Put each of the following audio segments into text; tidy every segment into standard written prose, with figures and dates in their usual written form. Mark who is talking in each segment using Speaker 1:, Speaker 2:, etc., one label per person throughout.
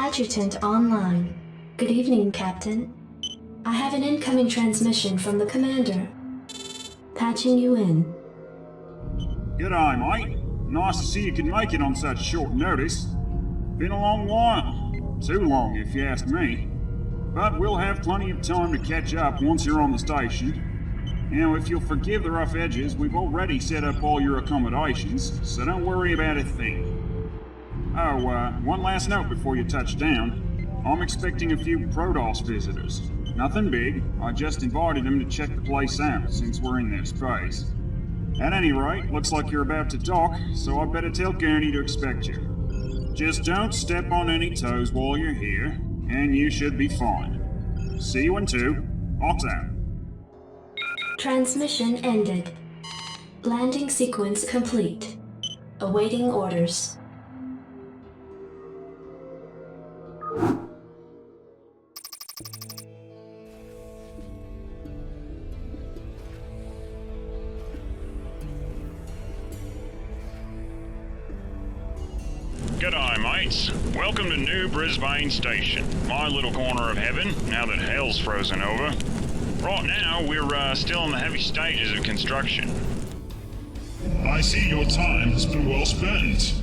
Speaker 1: Adjutant online. Good evening, Captain. I have an incoming transmission from the commander. Patching you in.
Speaker 2: G'day, mate. Nice to see you can make it on such short notice. Been a long while. Too long, if you ask me. But we'll have plenty of time to catch up once you're on the station. Now, if you'll forgive the rough edges, we've already set up all your accommodations, so don't worry about a thing. Oh, one last note before you touch down. I'm expecting a few Protoss visitors. Nothing big, I just invited them to check the place out, since we're in their space. At any rate, looks like you're about to dock, so I better tell Gurney to expect you. Just don't step on any toes while you're here, and you should be fine. See you in 2. Ox out.
Speaker 1: Transmission ended. Landing sequence complete. Awaiting orders.
Speaker 3: G'day, mates. Welcome to New Brisbane Station, my little corner of heaven, now that hell's frozen over. Right now, we're still in the heavy stages of construction.
Speaker 4: I see your time has been well spent.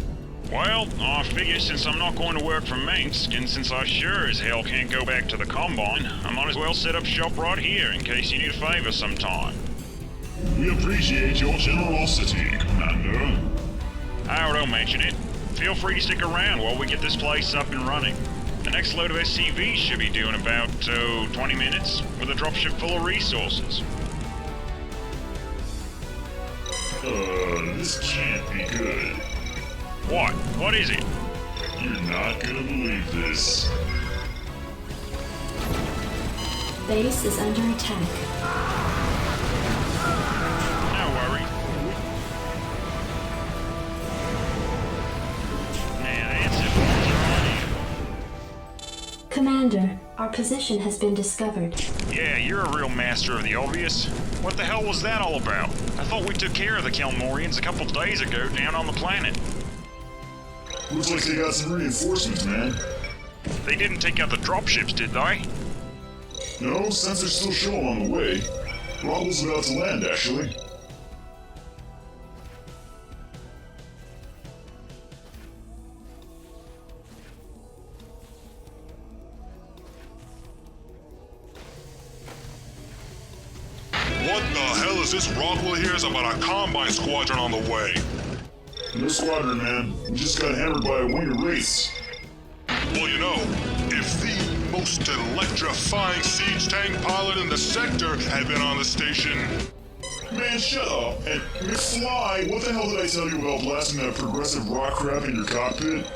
Speaker 3: Well, I figure since I'm not going to work for Minsk, and since I sure as hell can't go back to the Combine, I might as well set up shop right here in case you need a favor sometime.
Speaker 4: We appreciate your generosity, Commander.
Speaker 3: Oh, don't mention it. Feel free to stick around while we get this place up and running. The next load of SCVs should be due in about, 20 minutes, with a dropship full of resources.
Speaker 4: This can't be good.
Speaker 3: What? What is it?
Speaker 4: You're not gonna believe this.
Speaker 1: Base is under attack.
Speaker 3: No worry. Now, answer phones
Speaker 1: Commander, our position has been discovered.
Speaker 3: Yeah, you're a real master of the obvious. What the hell was that all about? I thought we took care of the Kelmorians a couple days ago down on the planet.
Speaker 4: Looks like they got some reinforcements, man.
Speaker 3: They didn't take out the dropships, did they?
Speaker 4: No, sensors still show them on the way. Robble's about to land, actually.
Speaker 5: What the hell is this Rockwell hears about a Combine squadron on the way?
Speaker 4: No squadron, man. We just got hammered by a wing of wraiths.
Speaker 5: Well, you know, if the most electrifying siege tank pilot in the sector had been on the station...
Speaker 4: Man, shut up. And McFly, what the hell did I tell you about blasting that progressive rock crap in your cockpit?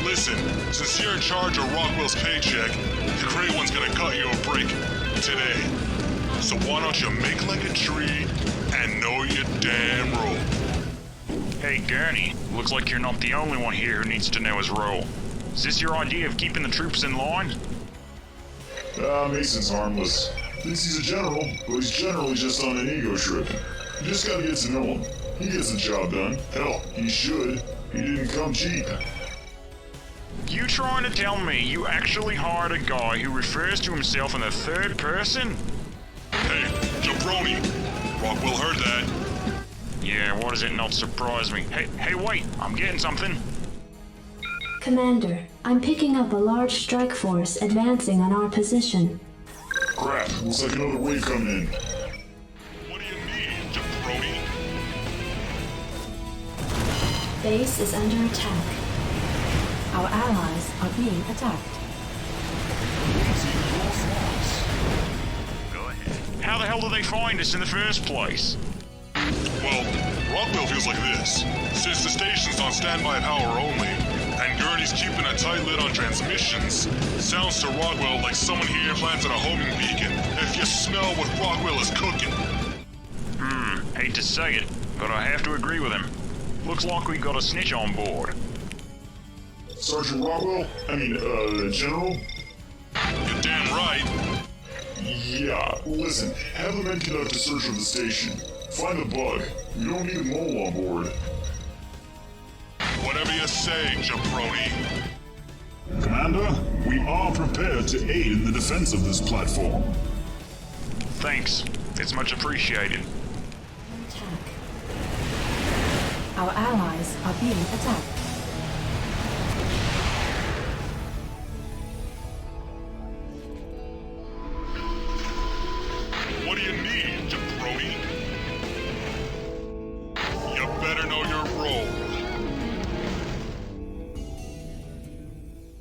Speaker 5: Listen, since you're in charge of Rockwell's paycheck, the great one's gonna cut you a break today. So why don't you make like a tree and know your damn role?
Speaker 3: Hey, Gurney, looks like you're not the only one here who needs to know his role. Is this your idea of keeping the troops in line?
Speaker 4: Mason's harmless. Thinks he's a general, but he's generally just on an ego trip. You just gotta get to know him. He gets the job done. Hell, he should. He didn't come cheap.
Speaker 3: You trying to tell me you actually hired a guy who refers to himself in the third person?
Speaker 5: Hey, jabroni! Rockwell heard that.
Speaker 3: Yeah, why does it not surprise me? Hey, wait, I'm getting something.
Speaker 1: Commander, I'm picking up a large strike force advancing on our position.
Speaker 4: Crap, looks like another wave coming in.
Speaker 5: What do you need, jabroni?
Speaker 1: Base is under attack. Our allies are being attacked.
Speaker 3: Go ahead. How the hell did they find us in the first place?
Speaker 5: Well, Rockwell feels like this. Since the station's on standby power only, and Gurney's keeping a tight lid on transmissions, sounds to Rockwell like someone here planted a homing beacon. If you smell what Rockwell is cooking.
Speaker 3: Hate to say it, but I have to agree with him. Looks like we got a snitch on board.
Speaker 4: Sergeant Rockwell? General?
Speaker 5: You're damn right.
Speaker 4: Yeah, listen, have the men conduct a search of the station. Find the bug. We don't need a mole on board.
Speaker 5: Whatever you say, jabroni.
Speaker 4: Commander, we are prepared to aid in the defense of this platform.
Speaker 3: Thanks. It's much appreciated.
Speaker 1: Attack.
Speaker 6: Our allies are being attacked.
Speaker 5: What do you need, jabroni? You better know your role.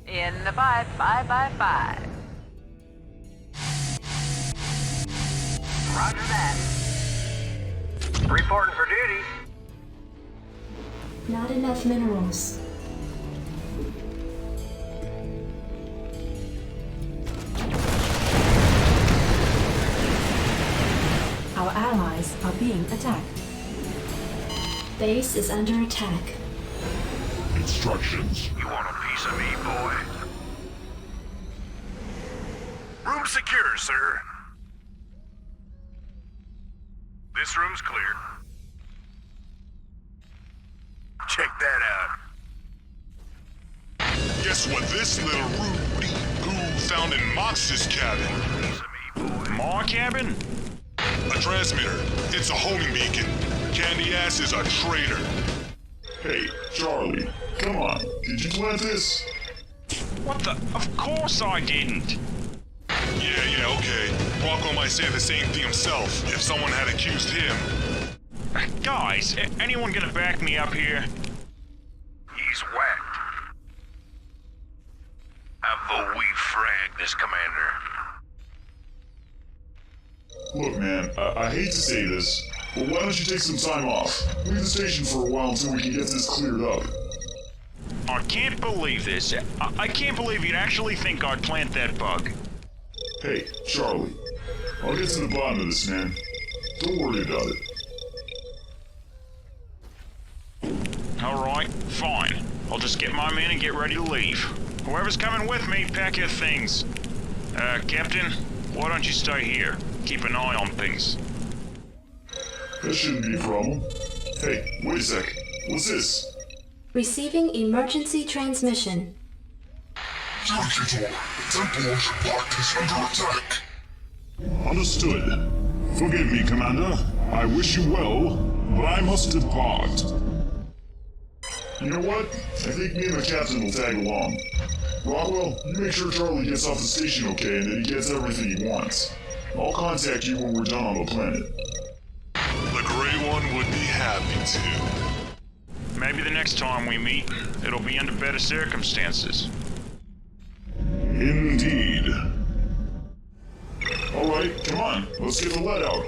Speaker 7: In the 5x5x5. Roger that. Reporting for duty.
Speaker 1: Not enough minerals.
Speaker 6: Our allies are being attacked.
Speaker 1: Base is under attack.
Speaker 4: Instructions.
Speaker 8: You want a piece of me, boy? Room secure, sir. This room's clear. Check that out.
Speaker 5: Guess what this little Rudy Goo found in Mox's cabin?
Speaker 8: Piece of me, boy.
Speaker 3: My cabin?
Speaker 5: A transmitter. It's a homing beacon. Candy Ass is a traitor.
Speaker 4: Hey, Charlie, come on. Did you plant this?
Speaker 3: What the? Of course I didn't.
Speaker 5: Yeah, okay. Rocco might say the same thing himself if someone had accused him.
Speaker 3: Guys, anyone gonna back me up here?
Speaker 8: He's whacked. I vote we frag this commander.
Speaker 4: Look, man, I hate to say this, but why don't you take some time off? Leave the station for a while until we can get this cleared up.
Speaker 3: I can't believe this. I can't believe you'd actually think I'd plant that bug.
Speaker 4: Hey, Charlie, I'll get to the bottom of this, man. Don't worry about it.
Speaker 3: Alright, fine. I'll just get my men and get ready to leave. Whoever's coming with me, pack your things. Captain, why don't you stay here? Keep an eye on things.
Speaker 4: That shouldn't be a problem. Hey, wait a sec. What's this?
Speaker 1: Receiving emergency transmission.
Speaker 4: Temple is under attack. Understood. Forgive me, Commander. I wish you well, but I must depart. You know what? I think me and the captain will tag along. Rockwell, you make sure Charlie gets off the station okay and that he gets everything he wants. I'll contact you when we're done on the planet.
Speaker 5: The Grey One would be happy to.
Speaker 3: Maybe the next time we meet, it'll be under better circumstances.
Speaker 4: Indeed. Alright, come on. Let's get the lead out.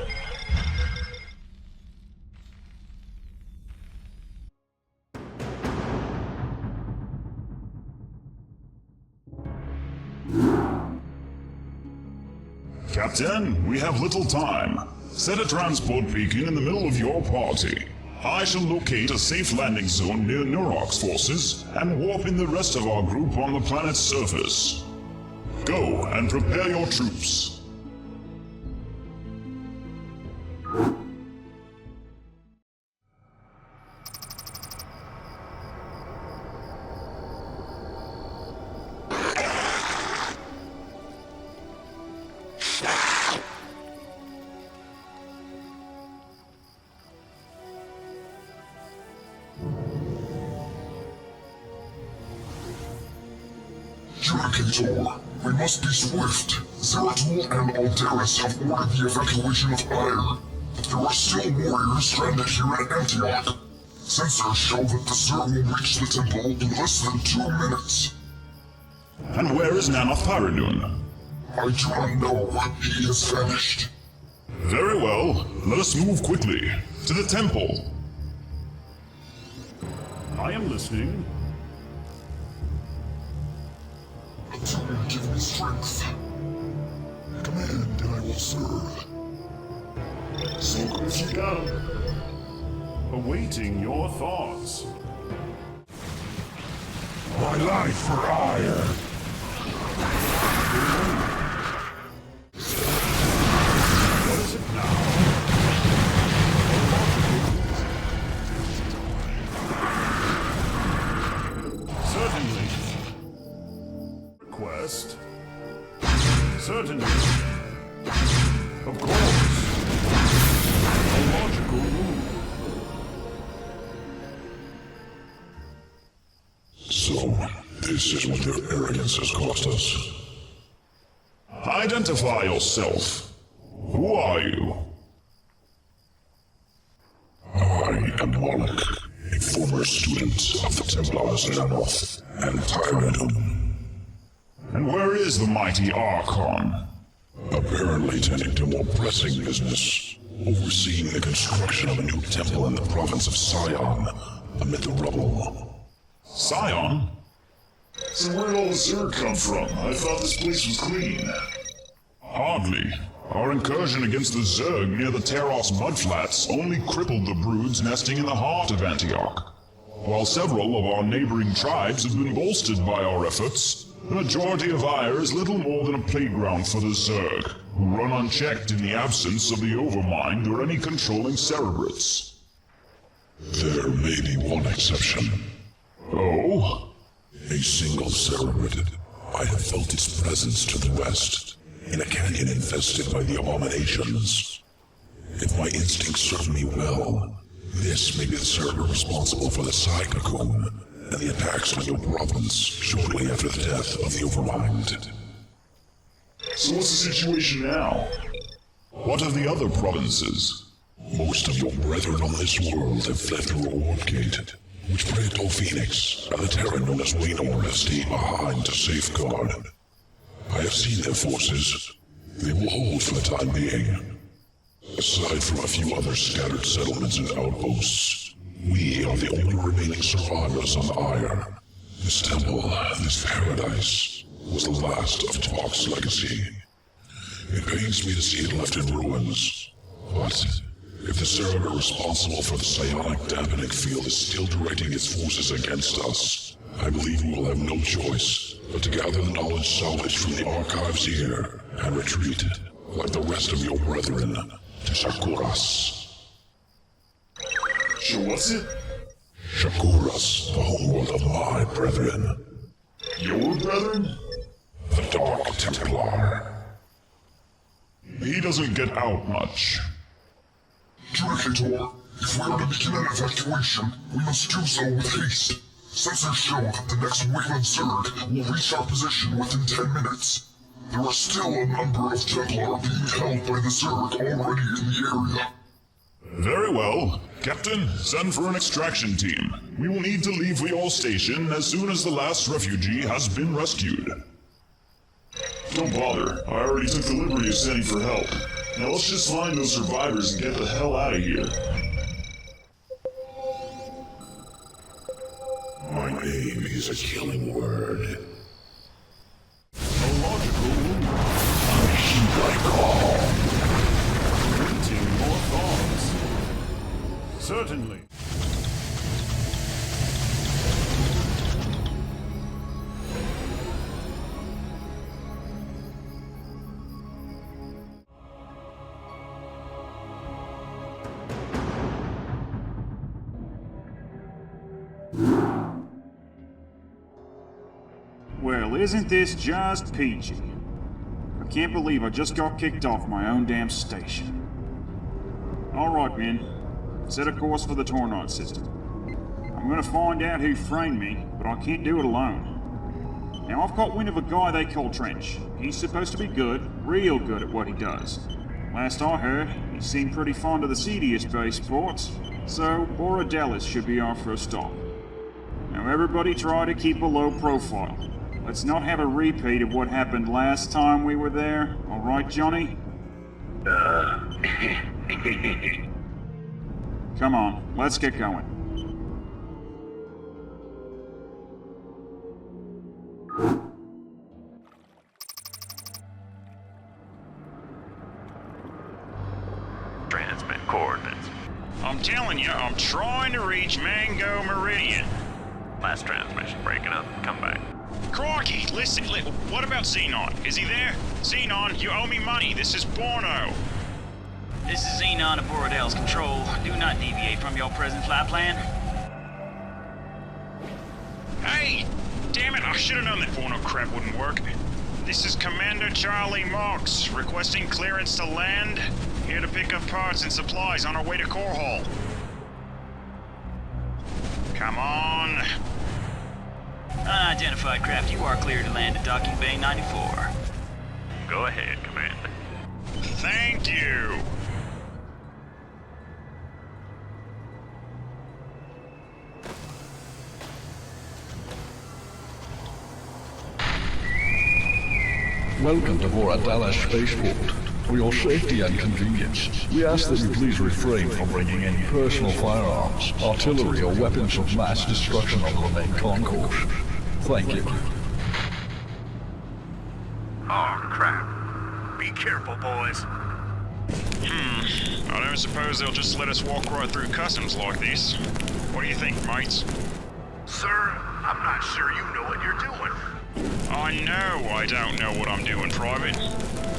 Speaker 4: Captain, we have little time. Set a transport beacon in the middle of your party. I shall locate a safe landing zone near Nurok's forces and warp in the rest of our group on the planet's surface. Go and prepare your troops.
Speaker 9: Communicator, we must be swift. Zeratul and Aldaris have ordered the evacuation of Tyre. There are still warriors stranded here at Antioch. Sensors show that the zerg will reach the temple in less than 2 minutes.
Speaker 4: And where is Nanoth Paradun?
Speaker 9: I do not know. He has vanished.
Speaker 4: Very well. Let us move quickly. To the temple. I am listening.
Speaker 9: Until you give me strength. Command and I will serve.
Speaker 4: So good you go. Awaiting your thoughts.
Speaker 9: My life for ire.
Speaker 4: What is it now? Certainly. Certainly. Of course. A logical move.
Speaker 9: So, this is what your arrogance has cost us.
Speaker 4: Identify yourself. Who are you?
Speaker 9: I am Moloch, a former student of the Templars Xanoth and Tyrannum.
Speaker 4: And where is the mighty Archon?
Speaker 9: Apparently tending to more pressing business, overseeing the construction of a new temple in the province of Sion, amid the rubble.
Speaker 4: Sion?
Speaker 9: So where'd all the zerg come from? I thought this place was clean.
Speaker 4: Hardly. Our incursion against the zerg near the Protoss mudflats only crippled the broods nesting in the heart of Antioch. While several of our neighboring tribes have been bolstered by our efforts, the majority of Ire is little more than a playground for the zerg, who run unchecked in the absence of the Overmind or any controlling cerebrates.
Speaker 9: There may be one exception.
Speaker 4: Oh?
Speaker 9: A single cerebrate. I have felt its presence to the west, in a canyon infested by the abominations. If my instincts serve me well, this may be the server responsible for the Psi Cocoon and the attacks on your province shortly after the death of the Overmind.
Speaker 4: So what's the situation now? What of the other provinces?
Speaker 9: Most of your brethren on this world have fled through a warp gate, which Protoss Phoenix and the Terran known as Waynor have stayed behind to safeguard. I have seen their forces. They will hold for the time being. Aside from a few other scattered settlements and outposts, we are the only remaining survivors on Ire. This temple, this paradise, was the last of Tok's legacy. It pains me to see it left in ruins. But if the server responsible for the psionic dampening field is still directing its forces against us, I believe we will have no choice but to gather the knowledge salvaged from the archives here and retreat, like the rest of your brethren, to Shakuras.
Speaker 4: What's it?
Speaker 9: Shakuras, the homeworld of my brethren.
Speaker 4: Your brethren?
Speaker 9: The Dark Templar.
Speaker 4: He doesn't get out much.
Speaker 9: Traitors, if we are to begin an evacuation, we must do so with haste. Sensors show that the next Wayland Zerg will reach our position within 10 minutes. There are still a number of Templar being held by the Zerg already in the area.
Speaker 4: Very well. Captain, send for an extraction team. We will need to leave your station as soon as the last refugee has been rescued.
Speaker 10: Don't bother. I already took the liberty of sending for help. Now let's just find those survivors and get the hell out of here.
Speaker 9: My name is a killing word.
Speaker 4: A logical move.
Speaker 9: I heed thy call.
Speaker 4: Printing more thoughts. Certainly.
Speaker 2: Well, isn't this just peachy? I can't believe I just got kicked off my own damn station. Alright, men. Set a course for the Tornado system. I'm gonna find out who framed me, but I can't do it alone. Now, I've caught wind of a guy they call Trench. He's supposed to be good, real good at what he does. Last I heard, he seemed pretty fond of the seediest base sports, so Boro should be our first stop. Now, everybody try to keep a low profile. Let's not have a repeat of what happened last time we were there, alright, Johnny? Come on, let's get going.
Speaker 8: Transmit coordinates.
Speaker 3: I'm telling you, I'm trying to reach Mango Meridian.
Speaker 8: Last transmission breaking up. Come back.
Speaker 3: Crikey, listen, what about Xenon? Is he there? Xenon, you owe me money. This is Bono.
Speaker 11: This is Xenon of Borodale's control. Do not deviate from your present flight plan.
Speaker 3: Hey! Damn it, I should have known that Bono crap wouldn't work. This is Commander Charlie Marks, requesting clearance to land. Here to pick up parts and supplies on our way to Core Hall. Come on.
Speaker 11: Unidentified craft, you are cleared to land at Docking Bay 94.
Speaker 8: Go ahead, Commander.
Speaker 3: Thank you.
Speaker 12: Welcome to Boro Spaceport. For your safety and convenience, we ask that you please refrain from bringing any personal firearms, artillery, or weapons of mass destruction onto the main concourse. Thank you.
Speaker 8: Oh, crap. Be careful, boys.
Speaker 3: I don't suppose they'll just let us walk right through customs like this. What do you think, mates?
Speaker 8: Sir, I'm not sure you know what you're doing.
Speaker 3: I know I don't know what I'm doing, Private.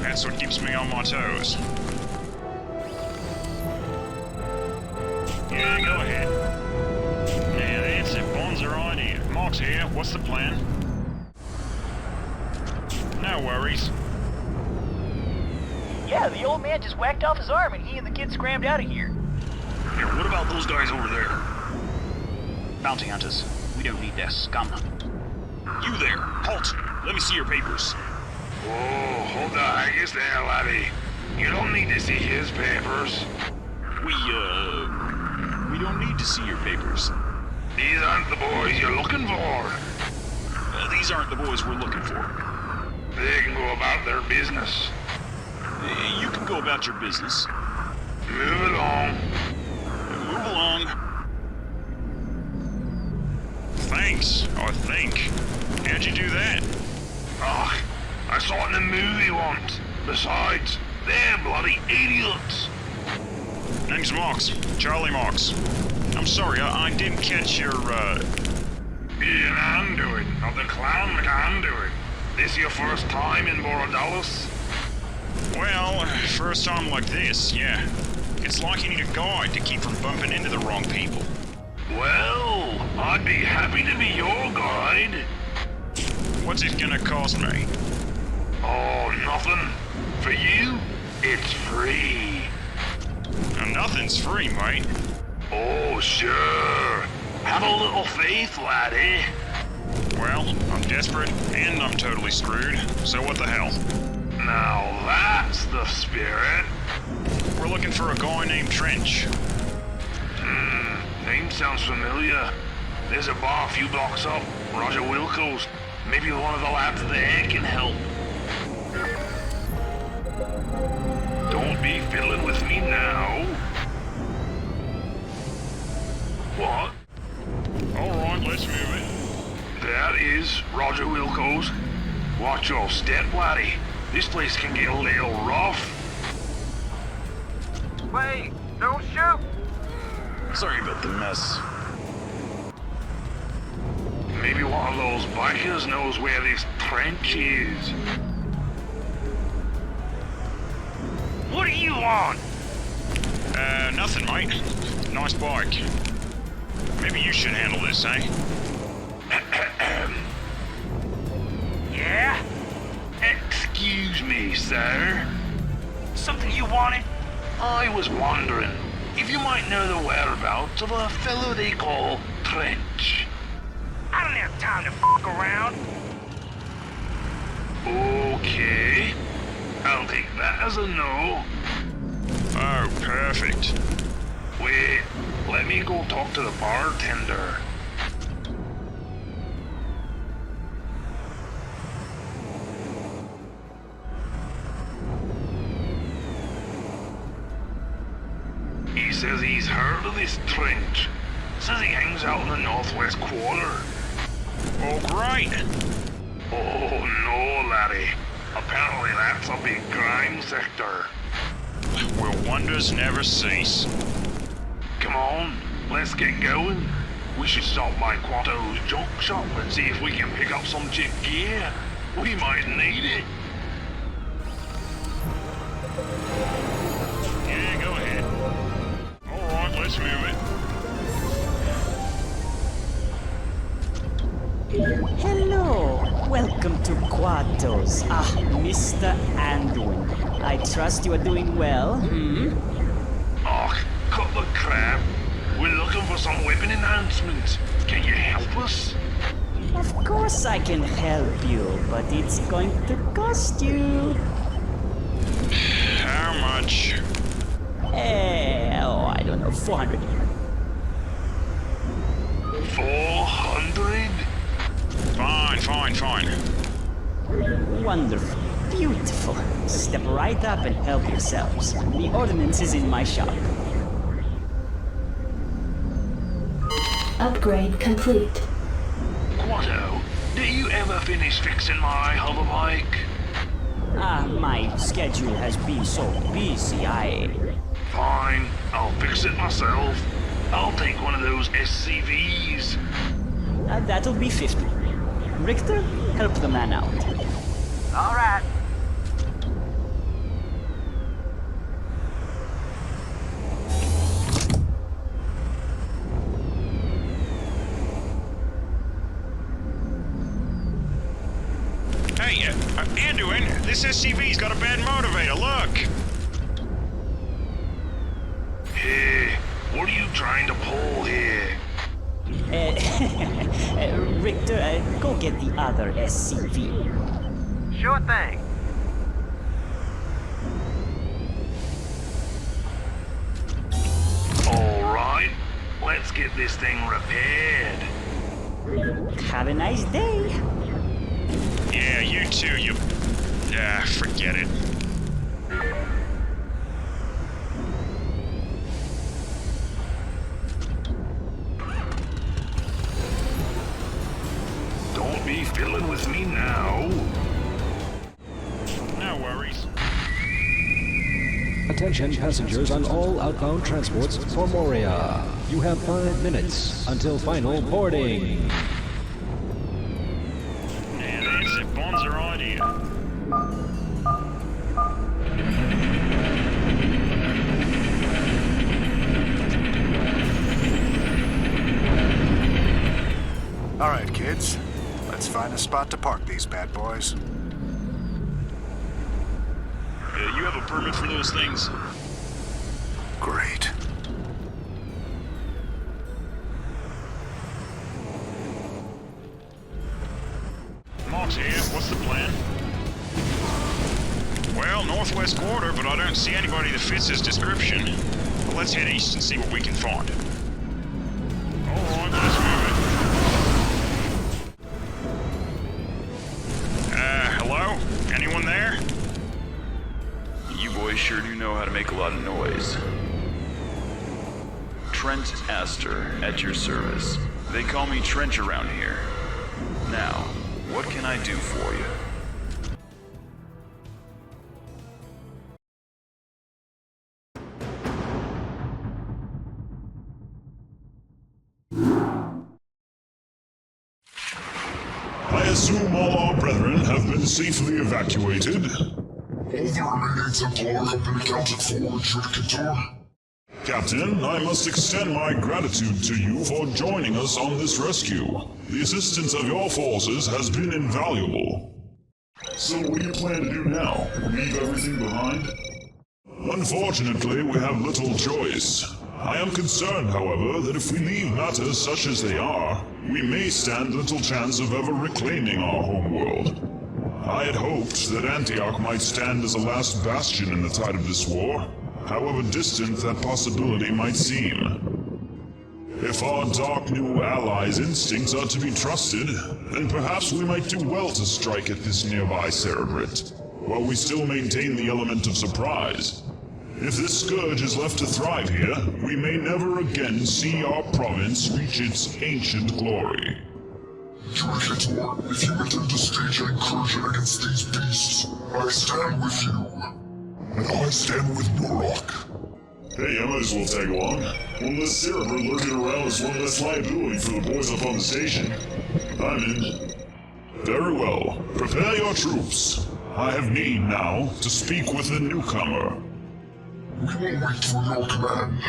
Speaker 3: That's what keeps me on my toes. Yeah, go ahead. Yeah, that's a bonzer idea. Mark's here. What's the plan? No worries.
Speaker 11: Yeah, the old man just whacked off his arm and he and the kid scrammed out of here.
Speaker 8: Yeah, what about those guys over there?
Speaker 11: Bounty hunters. We don't need their scum.
Speaker 3: You there, halt! Let me see your papers.
Speaker 4: Oh, hold the haggis there, laddie. You don't need to see his papers.
Speaker 3: We don't need to see your papers.
Speaker 4: These aren't the boys you're looking for.
Speaker 3: These aren't the boys we're looking for.
Speaker 4: They can go about their business.
Speaker 3: You can go about your business.
Speaker 4: Move along.
Speaker 3: Move along. Thanks, I think. How'd you do that?
Speaker 4: Ugh, I saw it in a movie once. Besides, they're bloody idiots.
Speaker 3: Name's Marks. Charlie Marks. I'm sorry, I didn't catch your,
Speaker 4: Be an android, not the clown McAndoid. This your first time in Borodalus?
Speaker 3: Well, first time like this, yeah. It's like you need a guide to keep from bumping into the wrong people.
Speaker 4: Well, I'd be happy to be your guide.
Speaker 3: What's it gonna cost me?
Speaker 4: Oh, nothing. For you, it's free.
Speaker 3: Nothing's free, mate.
Speaker 4: Oh, sure. Have a little faith, laddie.
Speaker 3: Well, I'm desperate, and I'm totally screwed, so what the hell?
Speaker 4: Now that's the spirit.
Speaker 3: We're looking for a guy named Trench.
Speaker 4: Name sounds familiar. There's a bar a few blocks up. Roger Wilco's. Maybe one of the lads there can help. Don't be fiddling with me now. What?
Speaker 3: Alright, let's move it.
Speaker 4: That is Roger Wilco's. Watch your step, laddie. This place can get a little rough.
Speaker 7: Wait, don't shoot!
Speaker 3: Sorry about the mess.
Speaker 4: Maybe one of those bikers knows where this trench is. What do you want?
Speaker 3: Nothing, mate. Nice bike. Maybe you should handle this, eh?
Speaker 4: Yeah? Excuse me, sir.
Speaker 11: Something you wanted?
Speaker 4: I was wondering if you might know the whereabouts of a fellow they call Trench.
Speaker 11: I don't have time to f*** around.
Speaker 4: Okay. I'll take that as a no.
Speaker 3: Oh, perfect.
Speaker 4: Wait, let me go talk to the bartender. He says he's heard of this Trench. Says he hangs out in the northwest quarter.
Speaker 3: Oh, great.
Speaker 4: Oh, no, laddie. Apparently that's a big crime sector.
Speaker 3: Will wonders never cease?
Speaker 4: Come on, let's get going. We should stop by Quato's junk shop and see if we can pick up some cheap gear. We might need it.
Speaker 3: Yeah, go ahead. Alright, let's move it.
Speaker 13: Hello, welcome to Quad Protoss. Mr. Anduin. I trust you are doing well,
Speaker 8: Oh, cut the crap. We're looking for some weapon enhancements. Can you help us?
Speaker 13: Of course I can help you, but it's going to cost you.
Speaker 3: How much?
Speaker 13: I don't know, 400.
Speaker 8: 400?
Speaker 3: Fine.
Speaker 13: Wonderful. Beautiful. Step right up and help yourselves. The ordnance is in my shop.
Speaker 1: Upgrade complete.
Speaker 8: Quatto, do you ever finish fixing my hoverbike?
Speaker 13: My schedule has been so busy,
Speaker 8: Fine, I'll fix it myself. I'll take one of those SCVs.
Speaker 13: That'll be 50. Richter, help the man out.
Speaker 7: All right.
Speaker 3: Hey, Anduin, this SCV's got a bad motivator, look!
Speaker 8: Hey, what are you trying to pull here?
Speaker 13: Richter, go get the other SCV.
Speaker 7: Sure thing.
Speaker 8: All right, let's get this thing repaired.
Speaker 13: Have a nice day.
Speaker 3: Yeah, you too, you... forget it.
Speaker 8: Don't be fiddling with me now.
Speaker 3: No worries.
Speaker 14: Attention passengers on all outbound transports for Moria. You have 5 minutes until final boarding.
Speaker 3: Yeah, that's a bonzer idea.
Speaker 15: All right, kids. Let's find a spot to park these bad boys.
Speaker 3: You have a permit for those things?
Speaker 15: Great.
Speaker 3: Mark's here. What's the plan? Well, northwest quarter, but I don't see anybody that fits his description. Well, let's head east and see what we can find. Alright, let's move it. Hello? Anyone there?
Speaker 16: You boys sure do know how to make a lot of noise. Trent Astor, at your service. They call me Trench around here. Now, what can I do for you?
Speaker 10: I assume all our brethren have been safely evacuated.
Speaker 9: All the remaining Templar have been accounted for, Judicator.
Speaker 10: Captain, I must extend my gratitude to you for joining us on this rescue. The assistance of your forces has been invaluable. So what do you plan to do now? Leave everything behind? Unfortunately, we have little choice. I am concerned, however, that if we leave matters such as they are, we may stand little chance of ever reclaiming our homeworld. I had hoped that Antioch might stand as a last bastion in the tide of this war, however distant that possibility might seem. If our dark new allies' instincts are to be trusted, then perhaps we might do well to strike at this nearby Cerebrate, while we still maintain the element of surprise. If this scourge is left to thrive here, we may never again see our province reach its ancient glory.
Speaker 9: Judicator, if you intend to stage an incursion against these beasts, I stand with you. And I stand with Norok.
Speaker 10: Hey, I might as well tag along. One less Cerebral lurking around is one less liability for the boys up on the station. I'm in. Very well. Prepare your troops. I have need now to speak with the newcomer.
Speaker 9: We will wait for your command.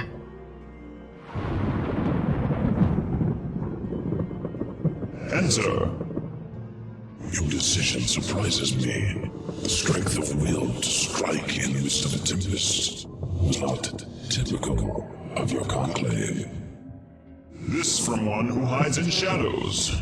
Speaker 10: Enter. Your decision surprises me. The strength of will to strike in the midst of a tempest was not typical of your conclave.
Speaker 4: This from one who hides in shadows.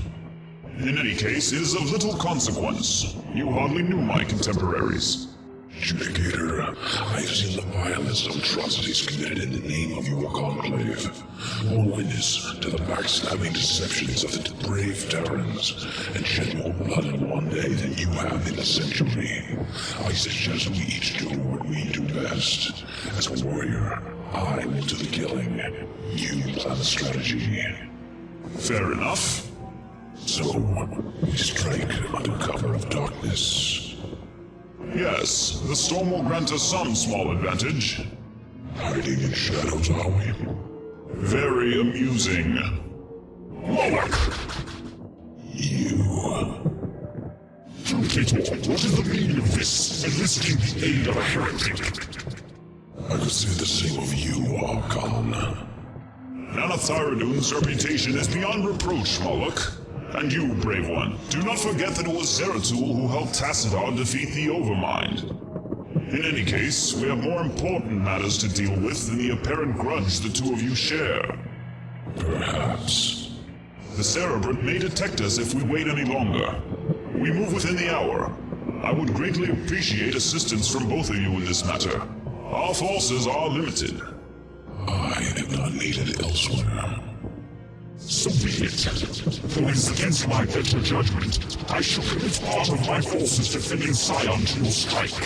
Speaker 4: In any case, it is of little consequence. You hardly knew my contemporaries.
Speaker 10: Judicator, I have seen the vilest of atrocities committed in the name of your conclave. More witness to the backstabbing deceptions of the brave Terrans, and shed more blood in one day than you have in a century. I suggest we each do what we do best. As a warrior, I will do the killing. You plan the strategy.
Speaker 4: Fair enough.
Speaker 10: So, we strike under cover of darkness.
Speaker 4: Yes, the storm will grant us some small advantage.
Speaker 10: Hiding in shadows, are we?
Speaker 4: Very amusing.
Speaker 10: Moloch! You...
Speaker 4: Traitor, what is the meaning of this? Enlisting the aid of a heretic?
Speaker 10: I could say the same of you, Archon.
Speaker 4: Nanathyrodun's reputation is beyond reproach, Moloch. And you, brave one, do not forget that it was Zeratul who helped Tassadar defeat the Overmind. In any case, we have more important matters to deal with than the apparent grudge the two of you share.
Speaker 10: Perhaps.
Speaker 4: The Cerebrant may detect us if we wait any longer. We move within the hour. I would greatly appreciate assistance from both of you in this matter. Our forces are limited.
Speaker 10: I am not needed elsewhere.
Speaker 4: So be it. For it is against my better judgment, I shall commit part of my forces defending Scion to your strike.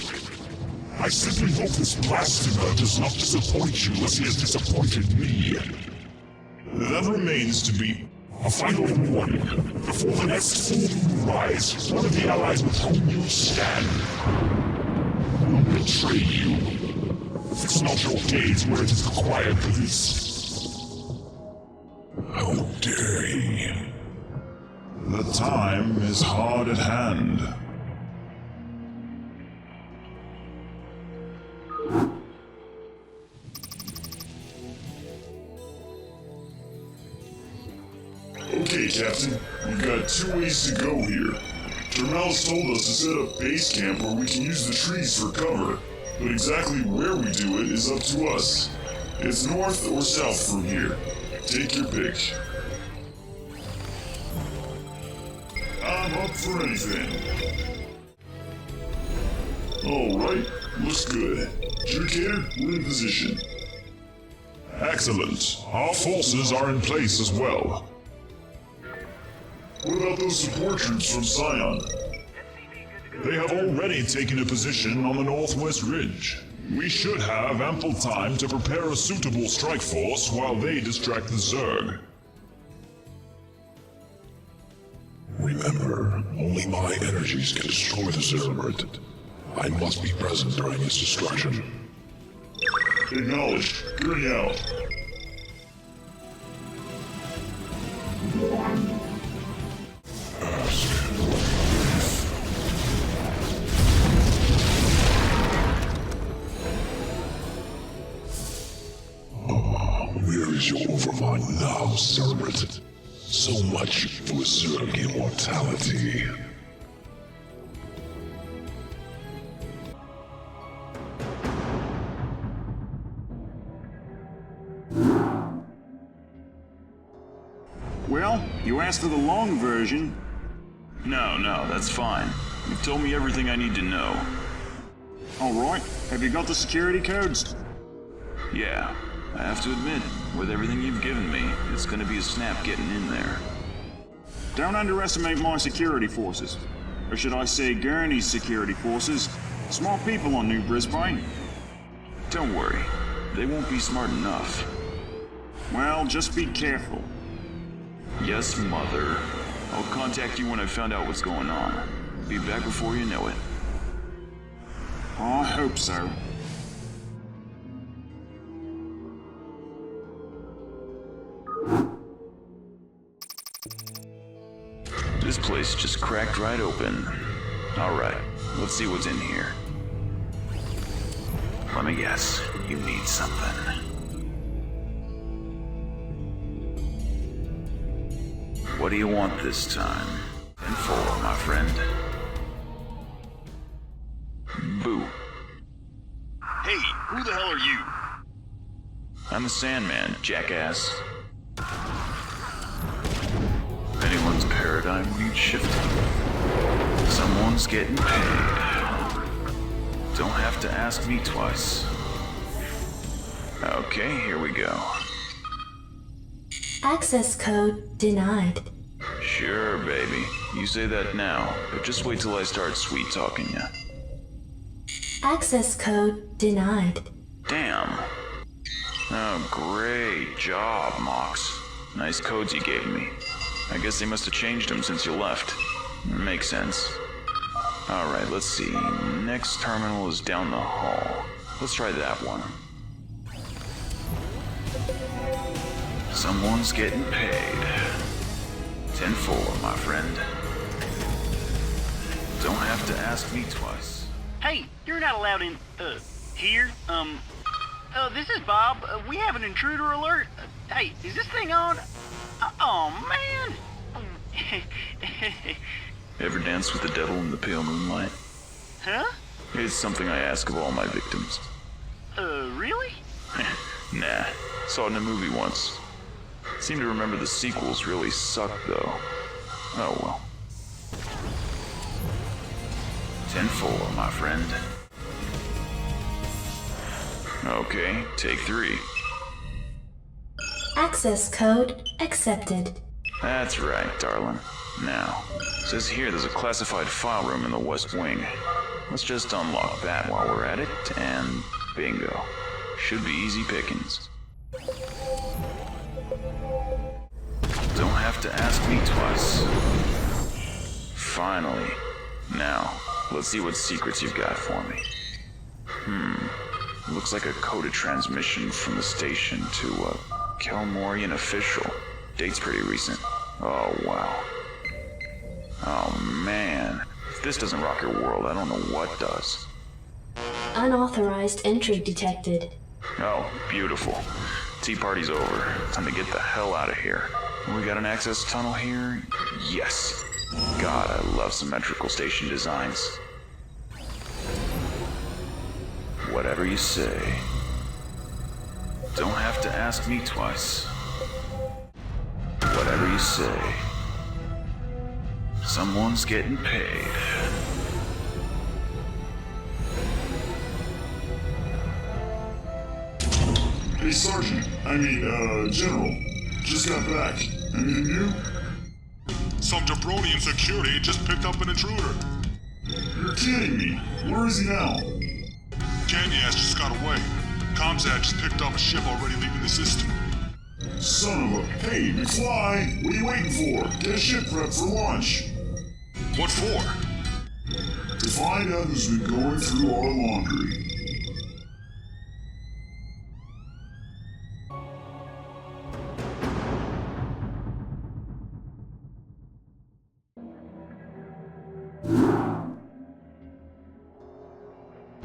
Speaker 4: I simply hope this blasphemer does not disappoint you as he has disappointed me. That remains to be a final warning. Before the next full moon rise, one of the allies with whom you stand will betray you. Fix not your gaze where it is required, police.
Speaker 10: How dare he?
Speaker 4: The time is hard at hand.
Speaker 10: Okay, Captain. We've got 2 ways to go here. Termel's told us to set up base camp where we can use the trees for cover, but exactly where we do it is up to us. It's north or south from here. Take your pick. I'm up for anything. Alright, looks good. Judicator, we're in position.
Speaker 4: Excellent. Our forces are in place as well.
Speaker 10: What about those support troops from Scion?
Speaker 4: They have already taken a position on the northwest ridge. We should have ample time to prepare a suitable strike force while they distract the Zerg.
Speaker 10: Remember, only my energies can destroy the Cerebrant. I must be present during its destruction. Acknowledged. Gurney out. Where is your overmind now, Cerebrant? So much for Zerg immortality.
Speaker 2: Well, you asked for the long version.
Speaker 16: No, that's fine. You've told me everything I need to know.
Speaker 2: Alright, have you got the security codes?
Speaker 16: Yeah, I have to admit, with everything you've given me, it's gonna be a snap getting in there.
Speaker 2: Don't underestimate my security forces. Or should I say Gurney's security forces. Smart people on New Brisbane.
Speaker 16: Don't worry, they won't be smart enough.
Speaker 2: Well, just be careful.
Speaker 16: Yes, Mother. I'll contact you when I found out what's going on. Be back before you know it.
Speaker 2: I hope so.
Speaker 16: This place just cracked right open. Alright, let's see what's in here. Let me guess, you need something. What do you want this time? In full, my friend.
Speaker 3: Hey, who the hell are you?
Speaker 16: I'm the Sandman, jackass. If anyone's paradigm needs shifting, someone's getting paid. Don't have to ask me twice. Okay, here we go.
Speaker 1: Access code denied.
Speaker 16: Sure, baby. You say that now, but just wait till I start sweet-talking ya.
Speaker 1: Access code denied.
Speaker 16: Damn. Oh, great job, Mox. Nice codes you gave me. I guess they must have changed them since you left. Makes sense. Alright, let's see. Next terminal is down the hall. Let's try that one. Someone's getting paid. 10-4, my friend. Don't have to ask me twice.
Speaker 11: Hey, you're not allowed in, here. This is Bob. We have an intruder alert. Hey, is this thing on? Oh, man.
Speaker 16: Ever dance with the devil in the pale moonlight?
Speaker 11: Huh?
Speaker 16: It's something I ask of all my victims.
Speaker 11: Really?
Speaker 16: Nah, saw it in a movie once. Seem to remember the sequels really sucked, though. Oh well. 10-4, my friend. Okay, take 3.
Speaker 1: Access code accepted.
Speaker 16: That's right, darling. Now, says here there's a classified file room in the West Wing. Let's just unlock that while we're at it, and bingo. Should be easy pickings. Don't have to ask me twice. Finally. Now, let's see what secrets you've got for me. Looks like a coded transmission from the station to a Kelmorian official. Date's pretty recent. Oh, wow. Oh, man. If this doesn't rock your world, I don't know what does.
Speaker 1: Unauthorized entry detected.
Speaker 16: Oh, beautiful. Tea party's over. Time to get the hell out of here. We got an access tunnel here? Yes. God, I love symmetrical station designs. Whatever you say. Don't have to ask me twice. Whatever you say. Someone's getting paid.
Speaker 10: Hey, Sergeant. General. Just got back. Anything new?
Speaker 5: Some jabroni in security just picked up an intruder.
Speaker 10: You're kidding me. Where is he now?
Speaker 5: Candy ass just got away. Comsat just picked up a ship already leaving the system.
Speaker 10: Son of a... Hey, McFly! What are you waiting for? Get a ship prepped for launch.
Speaker 5: What for?
Speaker 10: To find out who's been going through our laundry.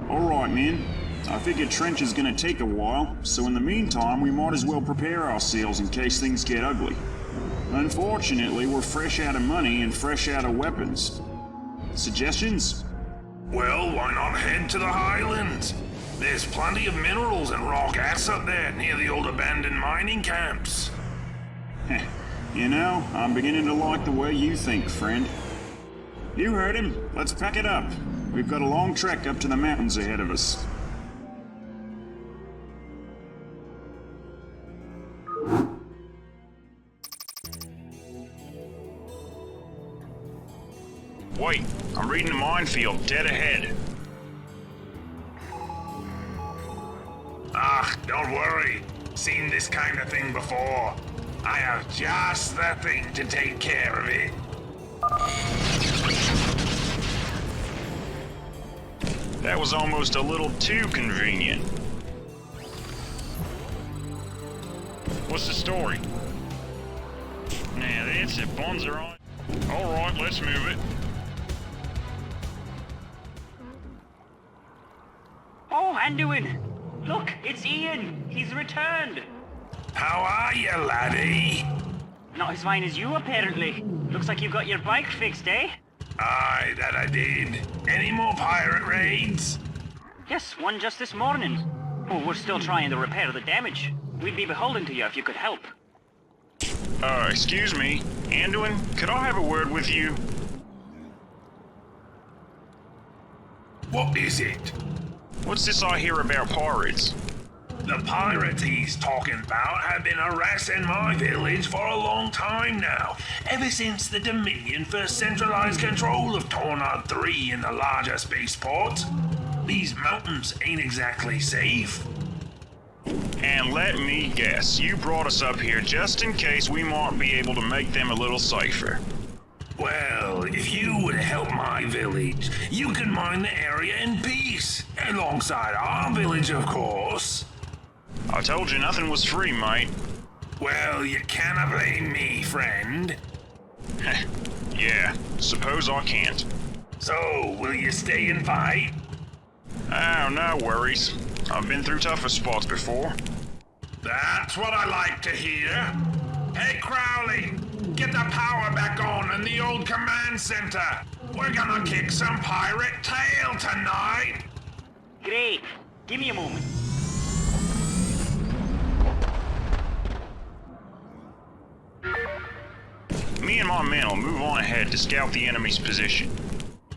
Speaker 2: Alright, men. I figure trench is gonna take a while, so in the meantime we might as well prepare ourselves in case things get ugly. Unfortunately, we're fresh out of money and fresh out of weapons. Suggestions?
Speaker 8: Well, why not head to the highlands? There's plenty of minerals and raw gas up there near the old abandoned mining camps.
Speaker 2: You know, I'm beginning to like the way you think, friend. You heard him. Let's pack it up. We've got a long trek up to the mountains ahead of us.
Speaker 3: Wait, I'm reading a minefield dead ahead.
Speaker 8: Ah, don't worry. Seen this kind of thing before. I have just the thing to take care of it.
Speaker 3: That was almost a little too convenient. What's the story? Nah, that's it. Bonds are on. Alright, let's move it.
Speaker 13: Oh, Anduin! Look, it's Ian! He's returned!
Speaker 8: How are you, laddie?
Speaker 13: Not as fine as you, apparently. Looks like you got your bike fixed, eh?
Speaker 8: Aye, that I did. Any more pirate raids?
Speaker 13: Yes, one just this morning. Oh, we're still trying to repair the damage. We'd be beholden to you if you could help.
Speaker 3: Excuse me. Anduin, could I have a word with you?
Speaker 8: What is it?
Speaker 3: What's this I hear about pirates?
Speaker 8: The pirates he's talking about have been harassing my village for a long time now, ever since the Dominion first centralized control of Tornad 3 in the larger spaceport. These mountains ain't exactly safe.
Speaker 3: And let me guess, you brought us up here just in case we might be able to make them a little safer.
Speaker 8: Well, if you would help my village, you can mine the area in peace, alongside our village, of course.
Speaker 3: I told you nothing was free, mate.
Speaker 8: Well, you cannot blame me, friend.
Speaker 3: Yeah, suppose I can't.
Speaker 8: So, will you stay and fight?
Speaker 3: Oh, no worries. I've been through tougher spots before.
Speaker 8: That's what I like to hear. Hey, Crowley, get the power back on in the old command center. We're gonna kick some pirate tail tonight.
Speaker 13: Great. Give me a moment.
Speaker 3: Me and my men will move on ahead to scout the enemy's position.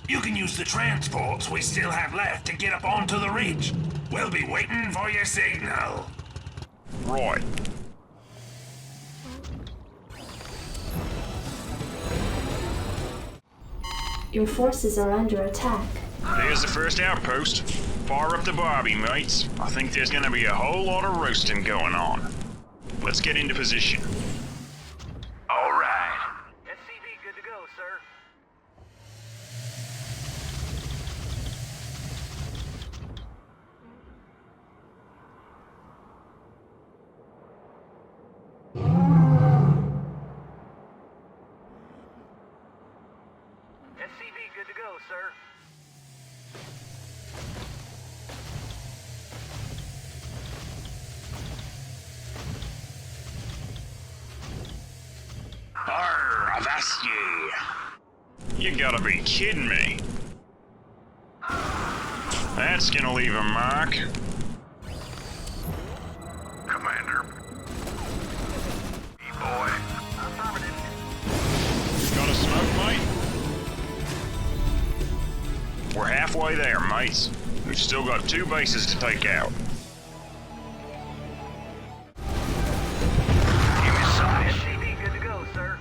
Speaker 8: You can use the transports we still have left to get up onto the ridge. We'll be waiting for your signal.
Speaker 3: Right.
Speaker 1: Your forces are under attack.
Speaker 3: There's the first outpost. Fire up the barbie, mates. I think there's gonna be a whole lot of roasting going on. Let's get into position.
Speaker 7: All right. SCV good to go, sir. SCV good to go, sir.
Speaker 3: Arr, avast ye. You gotta be kidding me. That's gonna leave a mark.
Speaker 8: Commander. E-boy.
Speaker 7: Affirmative.
Speaker 3: Got a smoke, mate? We're halfway there, mates. We've still got 2 bases to take out.
Speaker 8: Give me some.
Speaker 7: SCV good to go, sir.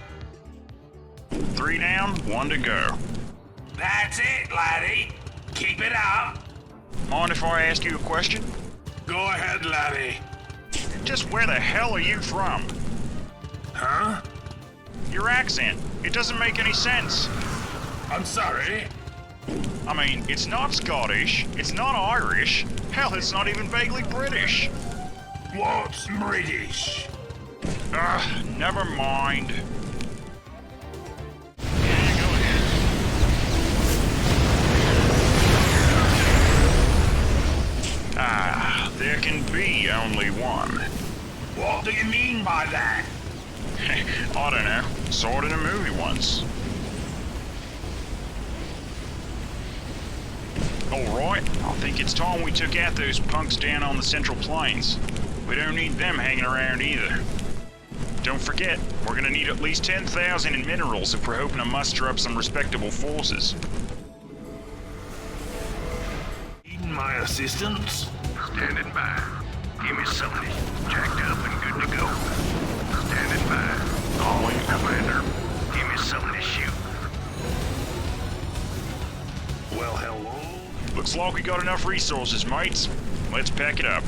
Speaker 3: 3 down, 1 to go.
Speaker 8: That's it, laddie. Keep it up.
Speaker 3: Mind if I ask you a question?
Speaker 8: Go ahead, laddie.
Speaker 3: Just where the hell are you from?
Speaker 8: Huh?
Speaker 3: Your accent. It doesn't make any sense.
Speaker 8: I'm sorry.
Speaker 3: I mean, it's not Scottish, it's not Irish, hell, it's not even vaguely British.
Speaker 8: What's British?
Speaker 3: Never mind. There can be only one.
Speaker 8: What do you mean by that?
Speaker 3: I don't know. Saw it in a movie once. Alright, I think it's time we took out those punks down on the Central Plains. We don't need them hanging around either. Don't forget, we're gonna need at least 10,000 in minerals if we're hoping to muster up some respectable forces.
Speaker 8: Needing my assistance? Standing by. Give me something. Jacked up and good to go. Standing by. On you, Commander. Give me something to shoot. Well, hello?
Speaker 3: Looks like we got enough resources, mates. Let's pack it up.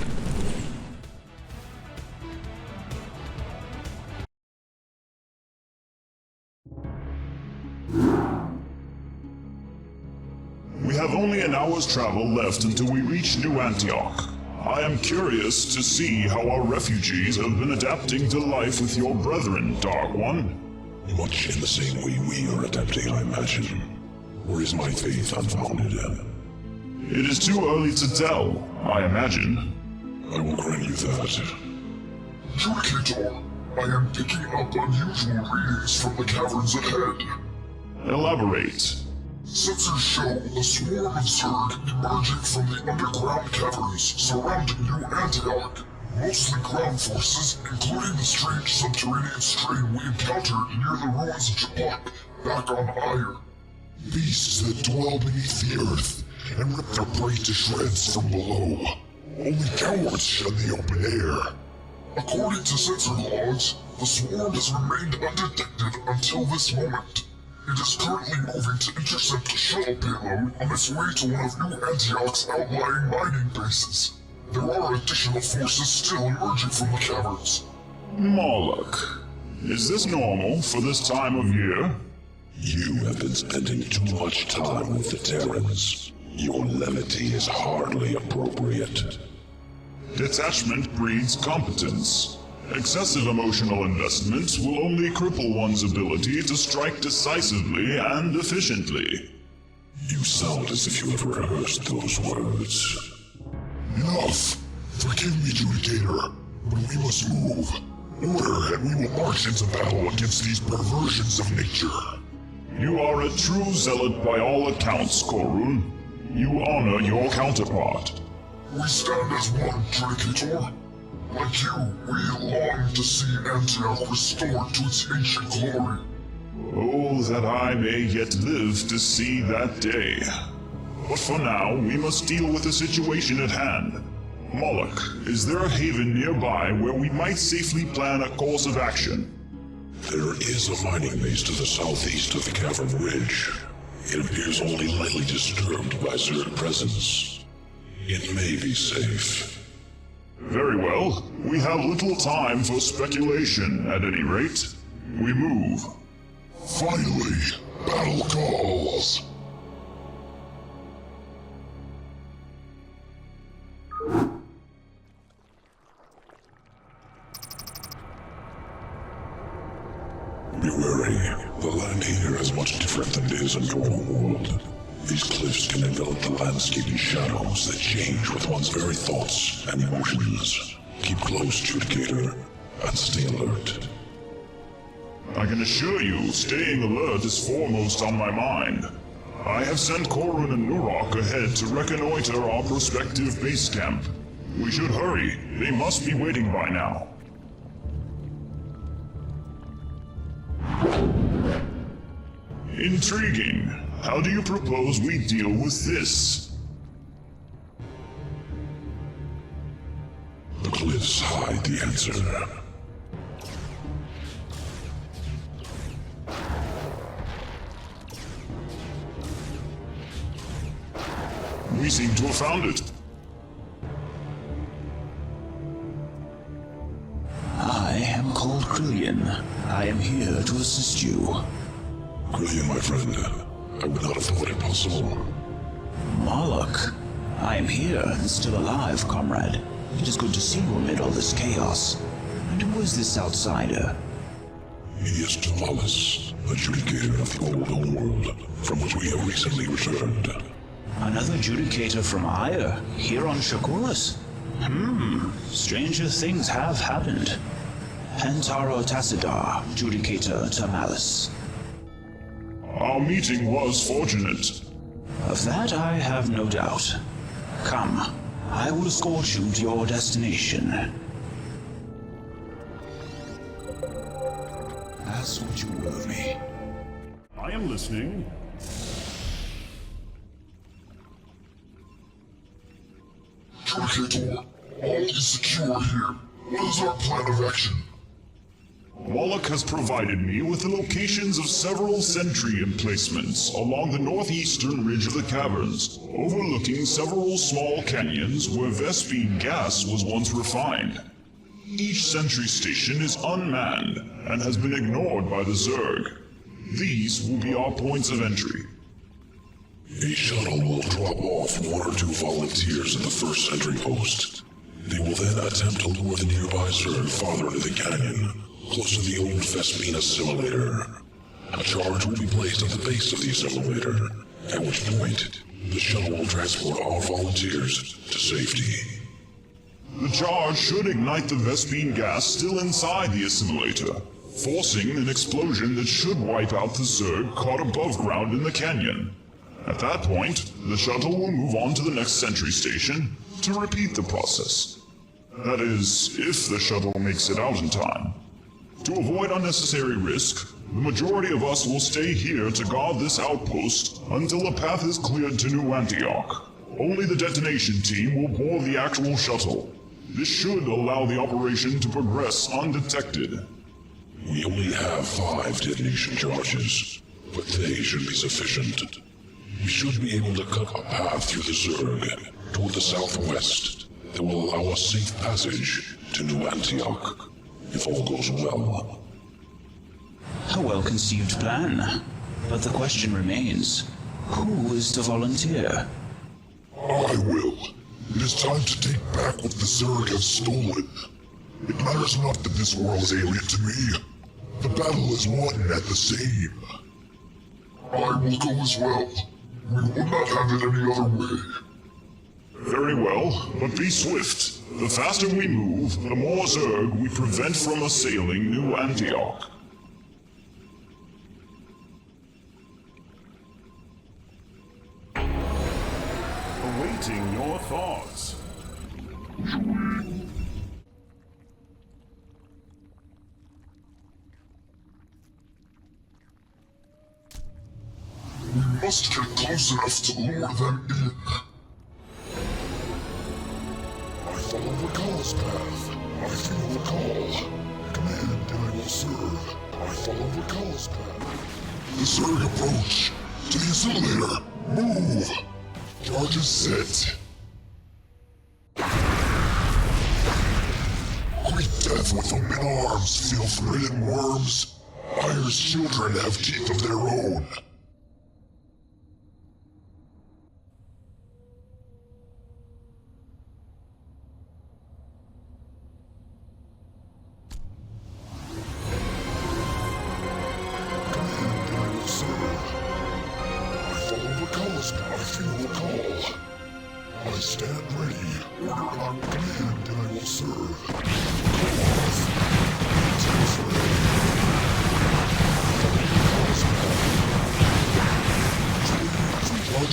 Speaker 10: We have only an hour's travel left until we reach New Antioch. I am curious to see how our refugees have been adapting to life with your brethren, Dark One.
Speaker 9: Much in the same way we are adapting, I imagine. Or is my faith unfounded?
Speaker 10: It is too early to tell, I imagine.
Speaker 9: I will grant you that. Judicator, I am picking up unusual readings from the caverns ahead.
Speaker 10: Elaborate.
Speaker 9: Sensors show a swarm of zerg emerging from the underground caverns surrounding New Antioch. Mostly ground forces, including the strange subterranean strain we encountered near the ruins of Japak, back on Ire. Beasts that dwell beneath the earth and rip their prey to shreds from below. Only cowards shun the open air. According to sensor logs, the swarm has remained undetected until this moment. It is currently moving to intercept a shuttle payload on its way to one of New Antioch's outlying mining bases. There are additional forces still emerging from the caverns.
Speaker 10: Moloch, is this normal for this time of year?
Speaker 9: You have been spending too much time with the Terrans. Your levity is hardly appropriate.
Speaker 10: Detachment breeds competence. Excessive emotional investment will only cripple one's ability to strike decisively and efficiently.
Speaker 9: You sound as if you have rehearsed those words. Enough! Forgive me, Judicator, but we must move. Order, and we will march into battle against these perversions of nature.
Speaker 10: You are a true zealot by all accounts, Korun. You honor your counterpart.
Speaker 9: We stand as one, Judicator. Like you, we long to see Antioch restored to its ancient glory.
Speaker 10: Oh, that I may yet live to see that day. But for now, we must deal with the situation at hand. Moloch, is there a haven nearby where we might safely plan a course of action?
Speaker 9: There is a mining base to the southeast of the cavern ridge. It appears only lightly disturbed by zerg presence. It may be safe.
Speaker 10: Very well. We have little time for speculation, at any rate. We move.
Speaker 9: Finally, battle calls. Be wary. The land here is much different than it is in your own world. These cliffs can envelop the landscape in shadows that change with one's very thoughts and emotions. Keep close, Judicator, and stay alert.
Speaker 10: I can assure you, staying alert is foremost on my mind. I have sent Korun and Nurok ahead to reconnoiter our prospective base camp. We should hurry. They must be waiting by now. Intriguing. How do you propose we deal with this?
Speaker 9: The cliffs hide the answer.
Speaker 10: We seem to have found it.
Speaker 17: I am called Krillian. I am here to assist you.
Speaker 9: Krillian, my friend, I would not have thought it possible.
Speaker 17: Moloch, I am here and still alive, comrade. It is good to see you amid all this chaos. And who is this outsider?
Speaker 9: He is Tamalis, adjudicator of the old homeworld, from which we have recently returned.
Speaker 17: Another adjudicator from Ire, here on Shakuras? Stranger things have happened. Hentaro Tassadar, adjudicator Tamalis.
Speaker 10: Our meeting was fortunate.
Speaker 17: Of that I have no doubt. Come, I will escort you to your destination. Ask what you will of me.
Speaker 10: I am listening.
Speaker 9: Judicator, all is secure here. What is our plan of action?
Speaker 10: Moloch has provided me with the locations of several sentry emplacements along the northeastern ridge of the caverns, overlooking several small canyons where Vespene gas was once refined. Each sentry station is unmanned and has been ignored by the Zerg. These will be our points of entry.
Speaker 9: A shuttle will drop off 1 or 2 volunteers at the first sentry post. They will then attempt to lure the nearby Zerg farther into the canyon, close to the old Vespene assimilator. A charge will be placed at the base of the assimilator, at which point the shuttle will transport our volunteers to safety.
Speaker 10: The charge should ignite the Vespene gas still inside the assimilator, forcing an explosion that should wipe out the Zerg caught above ground in the canyon. At that point, the shuttle will move on to the next sentry station to repeat the process. That is, if the shuttle makes it out in time. To avoid unnecessary risk, the majority of us will stay here to guard this outpost until a path is cleared to New Antioch. Only the detonation team will board the actual shuttle. This should allow the operation to progress undetected.
Speaker 4: We only have 5 detonation charges, but they should be sufficient. We should be able to cut a path through the zerg toward the southwest that will allow us safe passage to New Antioch, if all goes well.
Speaker 17: A well-conceived plan. But the question remains, who is to volunteer?
Speaker 9: I will. It is time to take back what the zerg have stolen. It matters not that this world is alien to me. The battle is won at the same. I will go as well. We will not have it any other way.
Speaker 10: Very well, but be swift. The faster we move, the more zerg we prevent from assailing New Antioch.
Speaker 2: Awaiting your thoughts.
Speaker 9: We must get close enough to lure them in. I follow the call's path. I feel the call. Command and I will serve. I follow the call's path. The zerg approach. To the incinerator. Move. Charges set. Great death with open arms, filth-ridden worms. Ire's children have teeth of their own.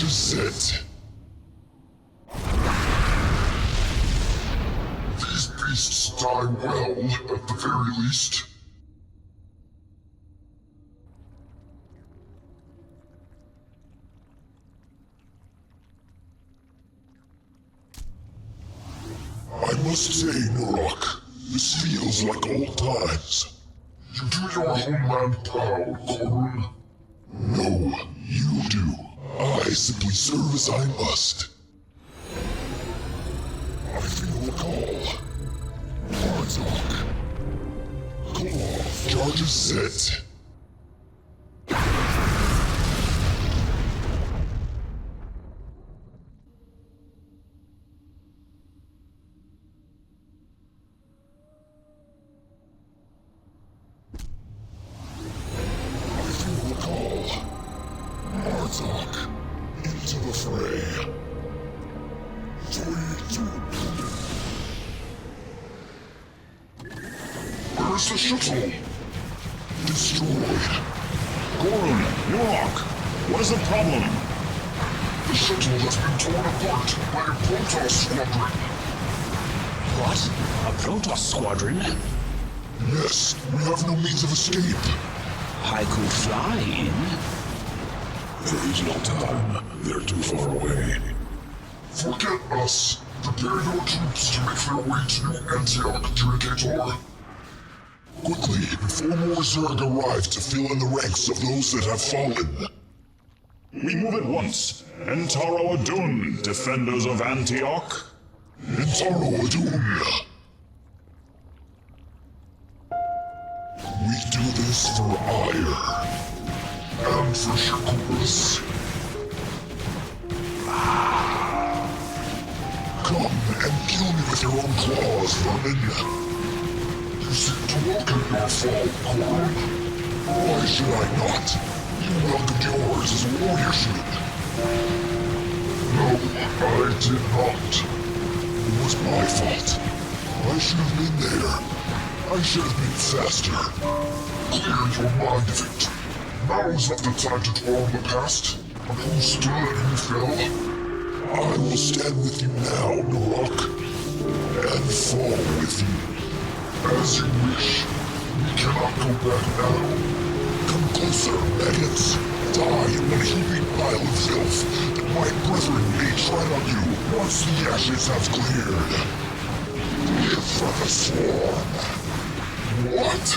Speaker 9: Set. These beasts die well, at the very least. I must say, Nurok, this feels like old times. You do your homeland proud, Corwin. No, you do. I simply serve as I must. I feel the call. Artok. Call off. Charges set. Where's the shuttle? Destroyed.
Speaker 10: Gorham, York, what is the problem?
Speaker 9: The shuttle has been torn apart by a Protoss squadron.
Speaker 17: What? A Protoss squadron?
Speaker 9: Yes, we have no means of escape.
Speaker 17: I could fly in.
Speaker 4: There is no time. They're too far away.
Speaker 9: Forget us. Prepare your troops to make their way to New Antioch, Adjudicator. Quickly, before more zerg arrive to fill in the ranks of those that have fallen.
Speaker 10: We move at once. Entaro Adun, defenders of Antioch.
Speaker 9: Entaro Adun. We do this for ire. And for Shakuras. Come and kill me with your own claws, vermin. You seem to welcome your fall, Corwin. Why should I not? You welcomed yours as a warrior should. No, I did not. It was my fault. I should have been there. I should have been faster. Clear your mind of it. Now is not the time to dwell on the past. But who stood and fell? I will stand with you now, Narok, and fall with you. As you wish. We cannot go back now. Come closer, maggots. Die in one heaping pile of filth, that my brethren may tread on you once the ashes have cleared. Live for the swarm. What?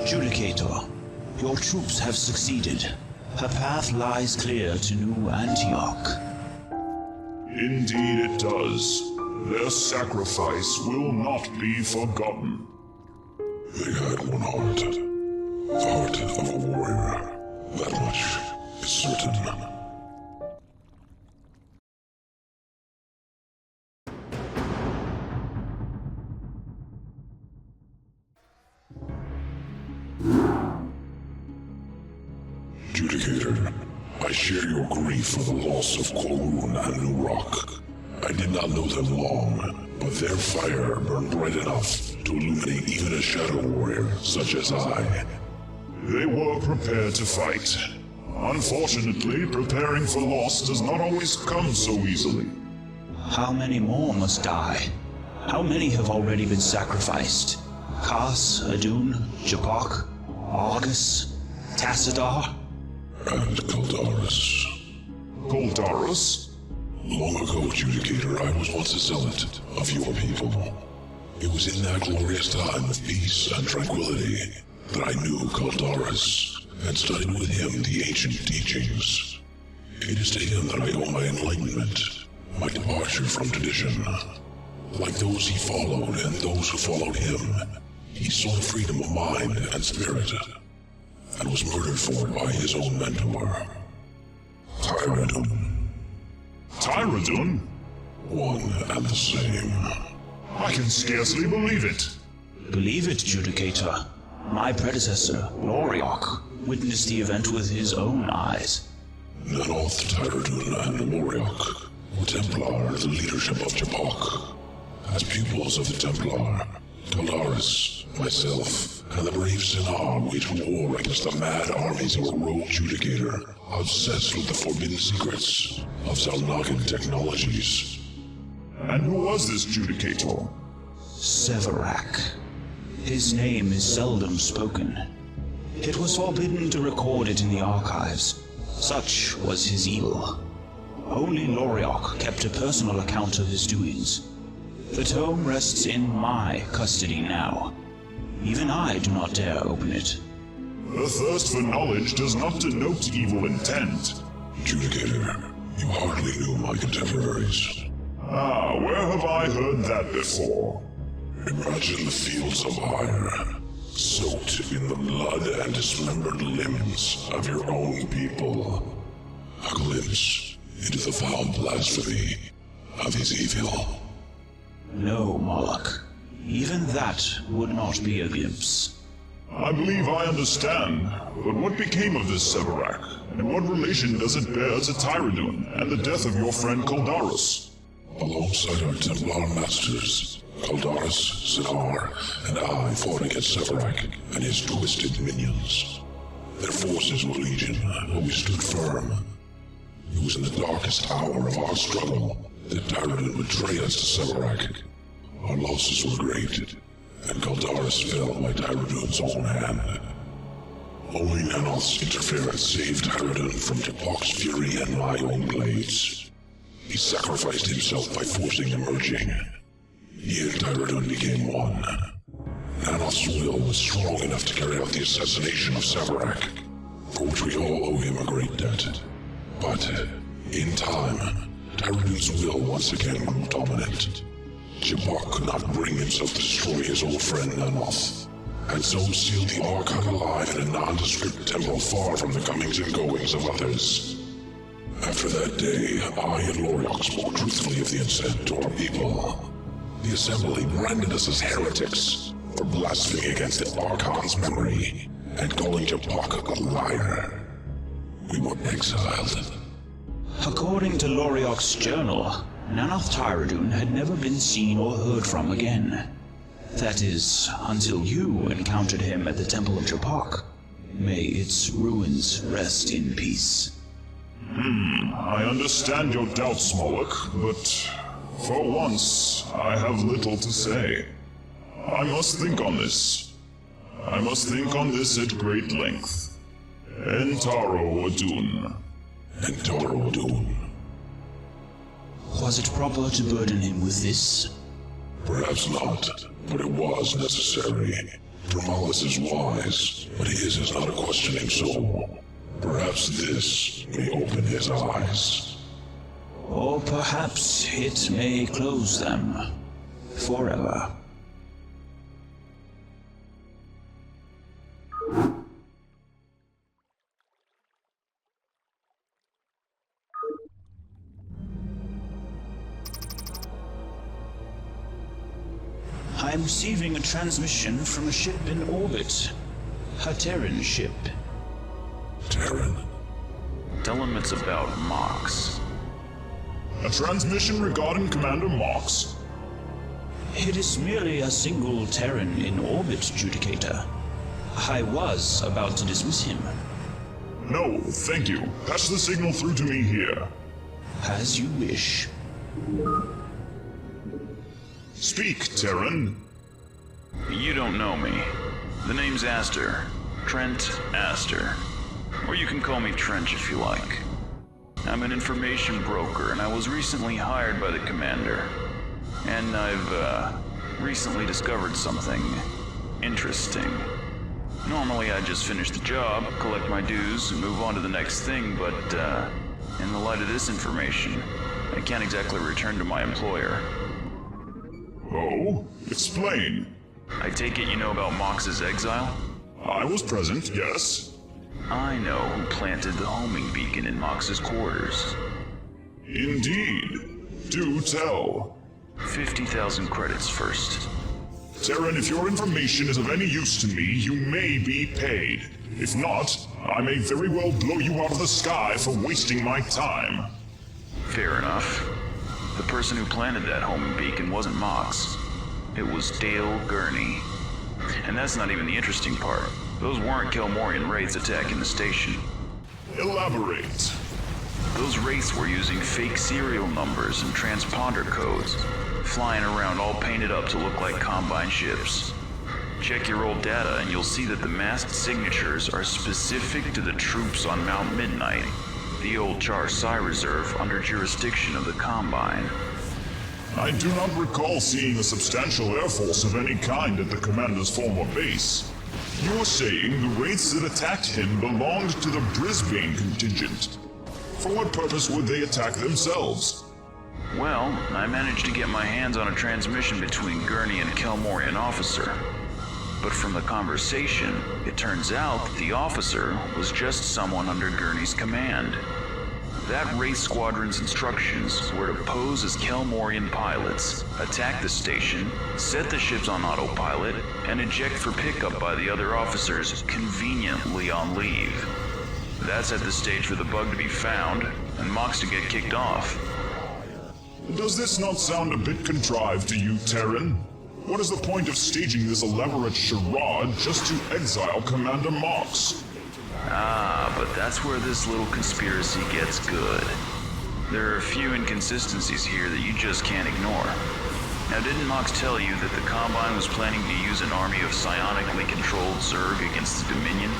Speaker 17: Judicator, your troops have succeeded. Her path lies clear to New Antioch.
Speaker 10: Indeed it does. Their sacrifice will not be forgotten.
Speaker 9: They had one heart. The heart of a warrior. That much is certain. Judicator, I share your grief for the loss of Korun and New Rock. I did not know them long, but their fire burned bright enough to illuminate even a shadow warrior such as I.
Speaker 10: They were prepared to fight. Unfortunately, preparing for loss does not always come so easily.
Speaker 17: How many more must die? How many have already been sacrificed? Kas, Adun, Jabok, Argus, Tassadar?
Speaker 9: And Goldarus.
Speaker 10: Goldarus?
Speaker 9: Long ago, Judicator, I was once a zealot of your people. It was in that glorious time of peace and tranquility that I knew Goldarus and studied with him the ancient teachings. It is to him that I owe my enlightenment, my departure from tradition. Like those he followed and those who followed him, he sought freedom of mind and spirit, and was murdered for it by his own mentor, Tyradun.
Speaker 10: Tyradun?
Speaker 9: One and the same.
Speaker 10: I can scarcely believe it.
Speaker 17: Believe it, Judicator. My predecessor, Loriok, witnessed the event with his own eyes.
Speaker 9: Nanoth, Tyradun, and Loriok were Templar, the leadership of Jabok. As pupils of the Templar, Goldarus, myself, and the brave Sinar waged war against the mad armies of a rogue Judicator, obsessed with the forbidden secrets of Zalnagan technologies.
Speaker 10: And who was this Judicator?
Speaker 17: Severak. His name is seldom spoken. It was forbidden to record it in the archives. Such was his evil. Only Loriok kept a personal account of his doings. The tome rests in my custody now. Even I do not dare open it.
Speaker 10: The thirst for knowledge does not denote evil intent.
Speaker 9: Judicator, you hardly knew my contemporaries.
Speaker 10: Ah, where have I heard that before?
Speaker 9: Imagine the fields of ire, soaked in the blood and dismembered limbs of your own people. A glimpse into the foul blasphemy of his evil.
Speaker 17: No, Moloch. Even that would not be a glimpse.
Speaker 10: I believe I understand, but what became of this Severak, and what relation does it bear to Tyradun and the death of your friend Goldarus?
Speaker 9: Alongside our Templar masters, Goldarus, Sinar, and I fought against Severak and his twisted minions. Their forces were legion, but we stood firm. It was in the darkest hour of our struggle that Tyradun betrayed us to Severak. Our losses were great, and Goldarus fell by Tyradun's own hand. Only Nanoth's interference saved Tyradun from Jabok's fury and my own blades. He sacrificed himself by forcing the merging. He and Tyradun became one. Nanoth's will was strong enough to carry out the assassination of Severak, for which we all owe him a great debt. But, in time, Tyradun's will once again grew dominant. Jabok could not bring himself to destroy his old friend Nanoth, and so sealed the Archon alive in a nondescript temple far from the comings and goings of others. After that day, I and Loriok spoke truthfully of the incident to our people. The Assembly branded us as heretics for blaspheming against the Archon's memory and calling Jabok a liar. We were exiled.
Speaker 17: According to Loriok's journal, Nanoth Tyradun had never been seen or heard from again. That is, until you encountered him at the Temple of Japak. May its ruins rest in peace.
Speaker 10: I understand your doubts, Moloch, but for once, I have little to say. I must think on this. I must think on this at great length. Entaro Adun.
Speaker 9: Entaro Adun.
Speaker 17: Was it proper to burden him with this?
Speaker 9: Perhaps not, but it was necessary. Dramalis is wise, but his is not a questioning soul. Perhaps this may open his eyes.
Speaker 17: Or perhaps it may close them. Forever. I am receiving a transmission from a ship in orbit. A Terran ship.
Speaker 9: Terran?
Speaker 16: Tell him it's about Mox.
Speaker 10: A transmission regarding Commander Mox?
Speaker 17: It is merely a single Terran in orbit, Judicator. I was about to dismiss him.
Speaker 10: No, thank you. Patch the signal through to me here.
Speaker 17: As you wish.
Speaker 10: Speak, Terran.
Speaker 16: You don't know me. The name's Aster. Trent Aster. Or you can call me Trench if you like. I'm an information broker, and I was recently hired by the commander. And I've, recently discovered something interesting. Normally I just finish the job, collect my dues, and move on to the next thing, but, in the light of this information, I can't exactly return to my employer.
Speaker 10: Oh? Explain.
Speaker 16: I take it you know about Mox's exile?
Speaker 10: I was present, yes.
Speaker 16: I know who planted the homing beacon in Mox's quarters.
Speaker 10: Indeed. Do tell.
Speaker 16: 50,000 credits first.
Speaker 10: Terran, if your information is of any use to me, you may be paid. If not, I may very well blow you out of the sky for wasting my time.
Speaker 16: Fair enough. The person who planted that homing beacon wasn't Mox. It was Dale Gurney. And that's not even the interesting part. Those weren't Kelmorian wraiths attacking the station.
Speaker 10: Elaborate.
Speaker 16: Those wraiths were using fake serial numbers and transponder codes, flying around all painted up to look like Combine ships. Check your old data and you'll see that the masked signatures are specific to the troops on Mount Midnight, the old Char Psi Reserve under jurisdiction of the Combine.
Speaker 10: I do not recall seeing a substantial air force of any kind at the commander's former base. You are saying the wraiths that attacked him belonged to the Brisbane contingent. For what purpose would they attack themselves?
Speaker 16: Well, I managed to get my hands on a transmission between Gurney and a Kelmorian officer. But from the conversation, it turns out that the officer was just someone under Gurney's command. That Wraith Squadron's instructions were to pose as Kelmorian pilots, attack the station, set the ships on autopilot, and eject for pickup by the other officers conveniently on leave. That's at the stage for the bug to be found, and Mox to get kicked off.
Speaker 10: Does this not sound a bit contrived to you, Terran? What is the point of staging this elaborate charade just to exile Commander Mox?
Speaker 16: Ah, but that's where this little conspiracy gets good. There are a few inconsistencies here that you just can't ignore. Now, didn't Mox tell you that the Combine was planning to use an army of psionically controlled Zerg against the Dominion?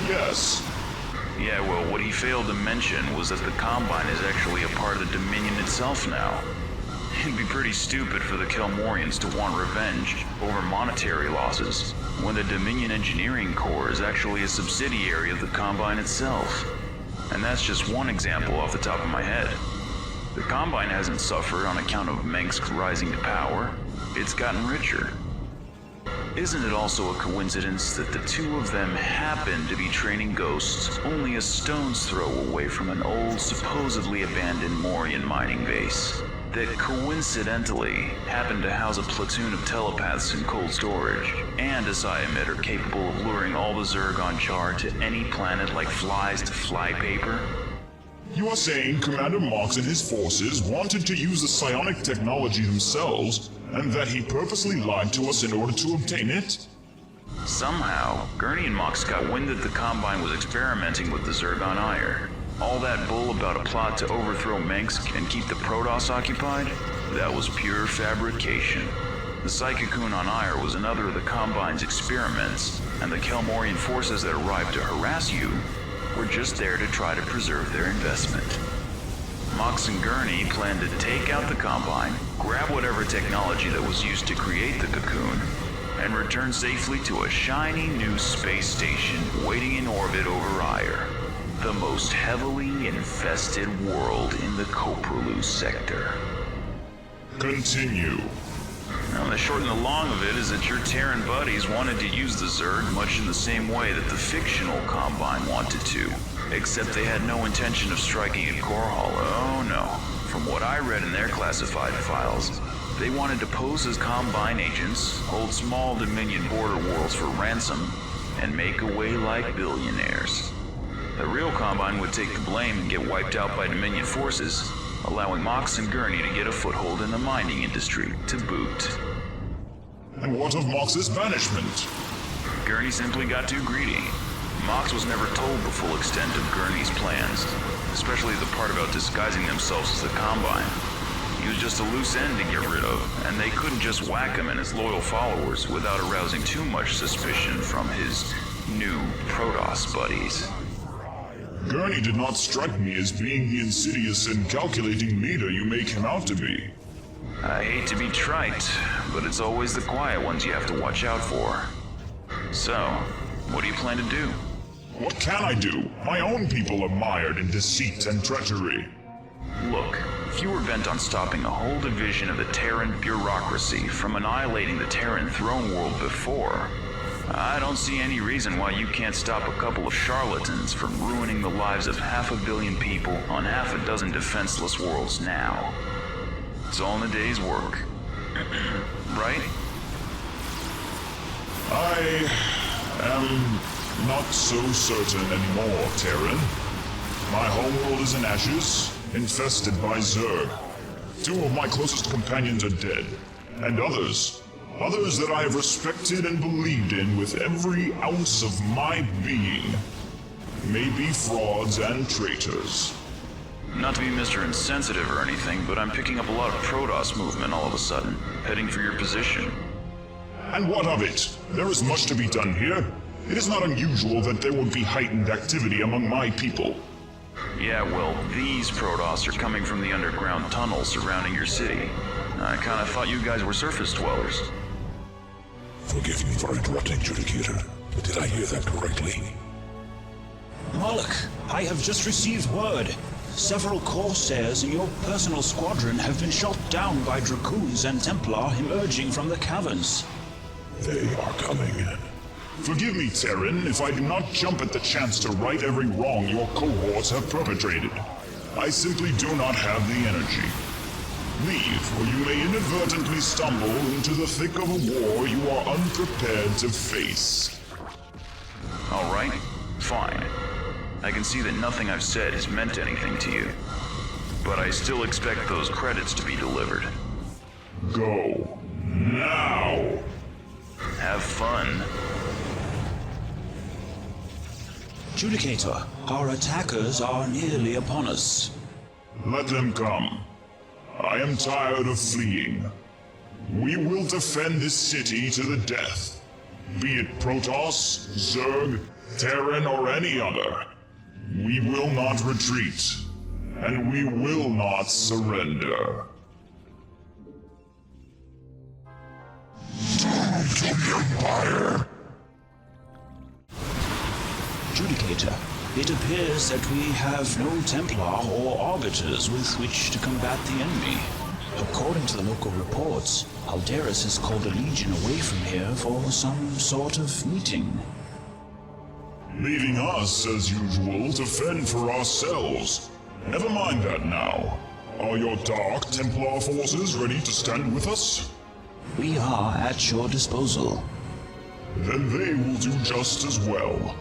Speaker 10: Yes.
Speaker 16: Yeah, well, what he failed to mention was that the Combine is actually a part of the Dominion itself now. It'd be pretty stupid for the Kelmorians to want revenge over monetary losses, when the Dominion Engineering Corps is actually a subsidiary of the Combine itself. And that's just one example off the top of my head. The Combine hasn't suffered on account of Mengsk rising to power. It's gotten richer. Isn't it also a coincidence that the two of them happen to be training ghosts only a stone's throw away from an old, supposedly abandoned Morian mining base that coincidentally happened to house a platoon of telepaths in cold storage, and a psi emitter capable of luring all the Zerg on Char to any planet like flies to fly paper?
Speaker 10: You are saying Commander Mox and his forces wanted to use the psionic technology themselves, and that he purposely lied to us in order to obtain it?
Speaker 16: Somehow, Gurney and Mox got wind that the Combine was experimenting with the zerg on Ire. All that bull about a plot to overthrow Minsk and keep the Protoss occupied? That was pure fabrication. The Psychocoon on Ire was another of the Combine's experiments, and the Kelmorian forces that arrived to harass you were just there to try to preserve their investment. Mox and Gurney planned to take out the Combine, grab whatever technology that was used to create the cocoon, and return safely to a shiny new space station waiting in orbit over Ire, the most heavily infested world in the Koprolu sector.
Speaker 10: Continue.
Speaker 16: Now, the short and the long of it is that your Terran buddies wanted to use the Zerg much in the same way that the fictional Combine wanted to, except they had no intention of striking at Core Hollow. Oh no. From what I read in their classified files, they wanted to pose as Combine agents, hold small Dominion border worlds for ransom, and make away like billionaires. The real Combine would take the blame and get wiped out by Dominion forces, allowing Mox and Gurney to get a foothold in the mining industry, to boot.
Speaker 10: And what of Mox's banishment?
Speaker 16: Gurney simply got too greedy. Mox was never told the full extent of Gurney's plans, especially the part about disguising themselves as the Combine. He was just a loose end to get rid of, and they couldn't just whack him and his loyal followers without arousing too much suspicion from his new Protoss buddies.
Speaker 10: Gurney did not strike me as being the insidious and calculating leader you make him out to be.
Speaker 16: I hate to be trite, but it's always the quiet ones you have to watch out for. So, what do you plan to do?
Speaker 10: What can I do? My own people are mired in deceit and treachery.
Speaker 16: Look, if you were bent on stopping a whole division of the Terran bureaucracy from annihilating the Terran throne world before, I don't see any reason why you can't stop a couple of charlatans from ruining the lives of 500 million people on 6 defenseless worlds now. It's all in a day's work. Right?
Speaker 10: I am not so certain anymore, Terran. My homeworld is in ashes, infested by zerg. 2 of my closest companions are dead, and others that I have respected and believed in with every ounce of my being, may be frauds and traitors.
Speaker 16: Not to be Mr. Insensitive or anything, but I'm picking up a lot of Protoss movement all of a sudden, heading for your position.
Speaker 10: And what of it? There is much to be done here. It is not unusual that there would be heightened activity among my people.
Speaker 16: Yeah, well, these Protoss are coming from the underground tunnels surrounding your city. I kinda thought you guys were surface dwellers.
Speaker 4: Forgive me for interrupting, Judicator, but did I hear that correctly?
Speaker 17: Moloch, I have just received word. Several Corsairs in your personal squadron have been shot down by Dracoons and Templar emerging from the caverns.
Speaker 4: They are coming.
Speaker 10: Forgive me, Terran, if I do not jump at the chance to right every wrong your cohorts have perpetrated. I simply do not have the energy. Leave, or you may inadvertently stumble into the thick of a war you are unprepared to face.
Speaker 16: All right, fine. I can see that nothing I've said has meant anything to you. But I still expect those credits to be delivered.
Speaker 10: Go. Now!
Speaker 16: Have fun.
Speaker 17: Judicator, our attackers are nearly upon us.
Speaker 10: Let them come. I am tired of fleeing. We will defend this city to the death. Be it Protoss, Zerg, Terran, or any other. We will not retreat. And we will not surrender.
Speaker 4: To the Empire!
Speaker 17: Judicator, it appears that we have no Templar or Arbiters with which to combat the enemy. According to the local reports, Alderus has called a legion away from here for some sort of meeting.
Speaker 10: Leaving us, as usual, to fend for ourselves. Never mind that now. Are your Dark Templar forces ready to stand with us?
Speaker 17: We are at your disposal.
Speaker 10: Then they will do just as well.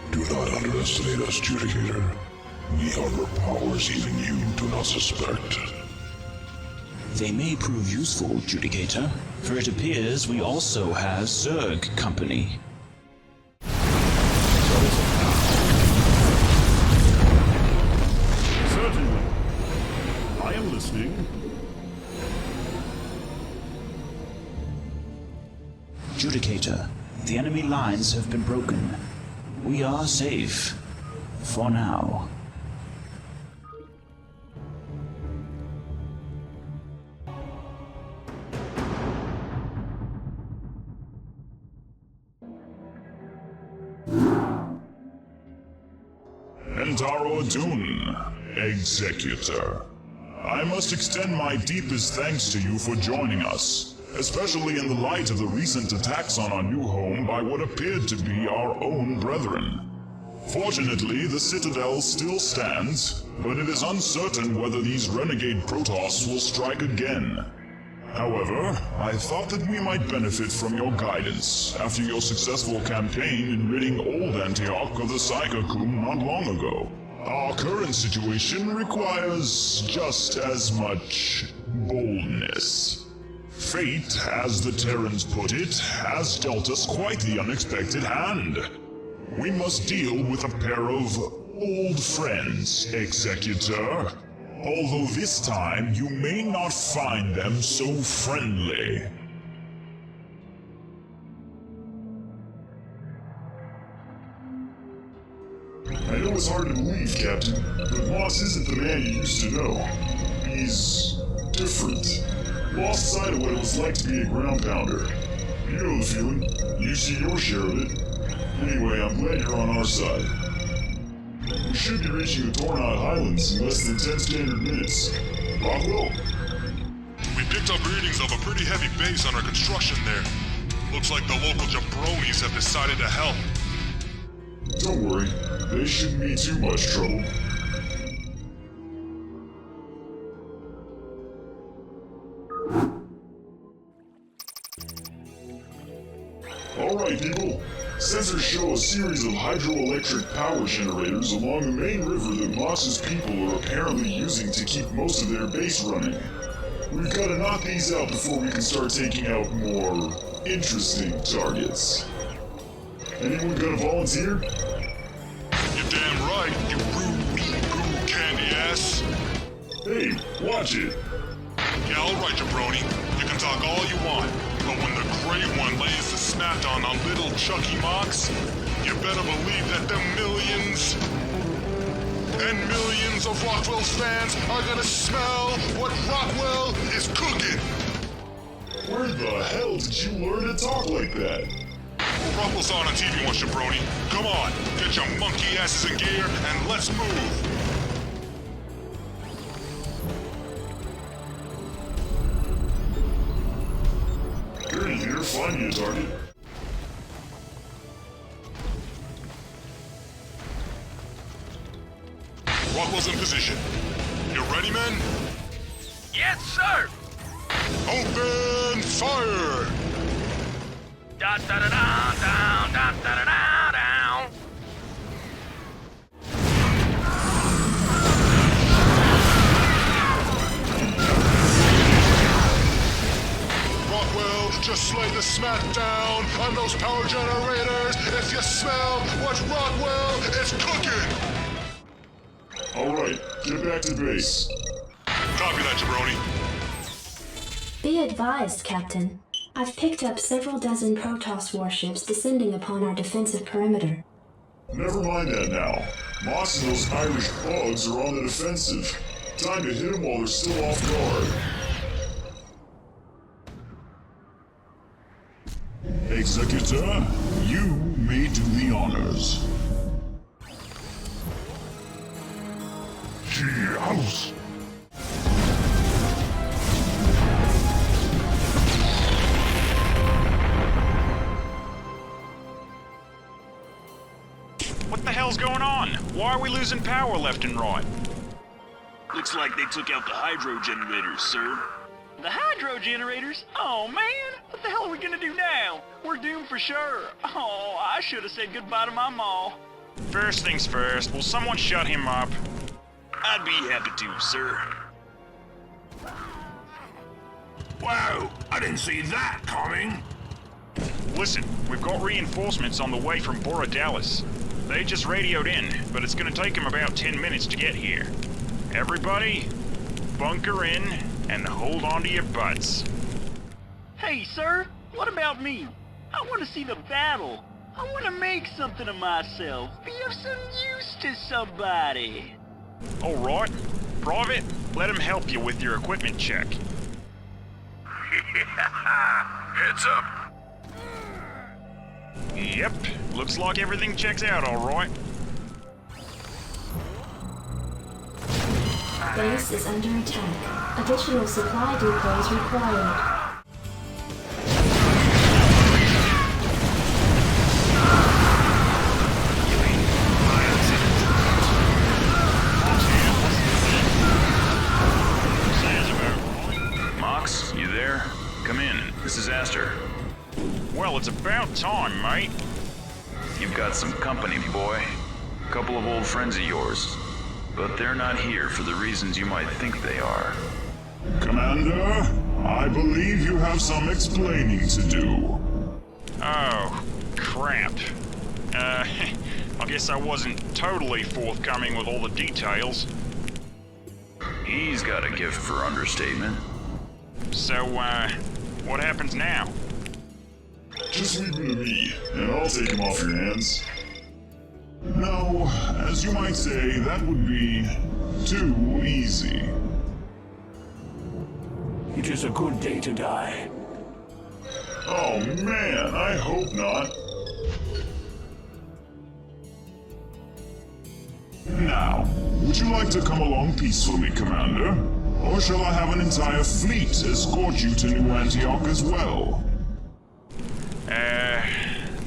Speaker 4: Do not underestimate us, Judicator. The other powers even you do not suspect.
Speaker 17: They may prove useful, Judicator, for it appears we also have Zerg company.
Speaker 10: Certainly. I am listening.
Speaker 17: Judicator, the enemy lines have been broken. We are safe. For now.
Speaker 10: Entaro Adun, Executor. I must extend my deepest thanks to you for joining us, especially in the light of the recent attacks on our new home by what appeared to be our own brethren. Fortunately, the Citadel still stands, but it is uncertain whether these renegade Protoss will strike again. However, I thought that we might benefit from your guidance after your successful campaign in ridding old Antioch of the Psychocoom not long ago. Our current situation requires just as much boldness. Fate, as the Terrans put it, has dealt us quite the unexpected hand. We must deal with a pair of old friends, Executor. Although this time you may not find them so friendly.
Speaker 4: I know it's hard to believe, Captain, but Moss isn't the man you used to know. He's different. Lost sight of what it was like to be a ground pounder. You know the feeling. You see your share of it. Anyway, I'm glad you're on our side. We should be reaching the Tornad Highlands in less than 10 standard minutes. Rockwell?
Speaker 5: We picked up readings of a pretty heavy base under construction there. Looks like the local jabronis have decided to help.
Speaker 4: Don't worry, they shouldn't be too much trouble. Alright, people. Sensors show a series of hydroelectric power generators along the main river that Moss's people are apparently using to keep most of their base running. We've got to knock these out before we can start taking out more interesting targets. Anyone gonna volunteer?
Speaker 5: You're damn right, you poo candy ass.
Speaker 4: Hey, watch it.
Speaker 5: Yeah, alright, jabroni. You can talk all you want, but when the Grey One lays the smackdown on little Chucky Mox, you better believe that the millions and millions of Rockwell's fans are gonna smell what Rockwell is cooking.
Speaker 4: Where the hell did you learn to talk like that?
Speaker 5: Rockwell saw it on TV once, jabroni. Come on, get your monkey asses in gear and let's move.
Speaker 4: Gurney here, find me a target.
Speaker 5: Rockwell's in position. You ready, men?
Speaker 7: Yes, sir!
Speaker 5: Open fire!
Speaker 7: Da da da da down, da da da da down.
Speaker 5: Rockwell, just lay the smackdown on those power generators if you smell what Rockwell is cooking!
Speaker 4: Alright, get back to base.
Speaker 5: Copy that, jabroni.
Speaker 1: Be advised, Captain. I've picked up several dozen Protoss warships descending upon our defensive perimeter.
Speaker 4: Never mind that now. Moss and those Irish bugs are on the defensive. Time to hit them while they're still off guard.
Speaker 10: Executor, you may do the honors.
Speaker 4: House.
Speaker 3: What the hell's going on? Why are we losing power left and right?
Speaker 11: Looks like they took out the hydro generators, sir. The hydro generators? Oh, man! What the hell are we gonna do now? We're doomed for sure. Oh, I should have said goodbye to my maw.
Speaker 3: First things first, will someone shut him up? I'd be happy to, sir.
Speaker 8: Whoa, I didn't see that coming.
Speaker 3: Listen, we've got reinforcements on the way from Boro. They just radioed in, but it's gonna take them about 10 minutes to get here. Everybody, bunker in and hold on to your butts.
Speaker 11: Hey, sir, what about me? I want to see the battle. I want to make something of myself. Be of some use to somebody.
Speaker 3: Alright. Private, let him help you with your equipment check.
Speaker 8: Heads up.
Speaker 3: Yep, looks like everything checks out alright.
Speaker 1: Base is under attack. Additional supply depots required.
Speaker 16: Mox, you there? Come in. This is Aster.
Speaker 3: Well, it's about time, mate.
Speaker 16: You've got some company, boy. A couple of old friends of yours. But they're not here for the reasons you might think they are.
Speaker 10: Commander, I believe you have some explaining to do.
Speaker 3: Oh, crap. I guess I wasn't totally forthcoming with all the details.
Speaker 16: He's got a gift for understatement.
Speaker 3: So, what happens now?
Speaker 10: Just leave him to me, and I'll take him off your hands. No, as you might say, that would be too easy.
Speaker 8: It is a good day to die.
Speaker 10: Oh man, I hope not. Now, would you like to come along peacefully, Commander? Or shall I have an entire fleet escort you to New Antioch as well?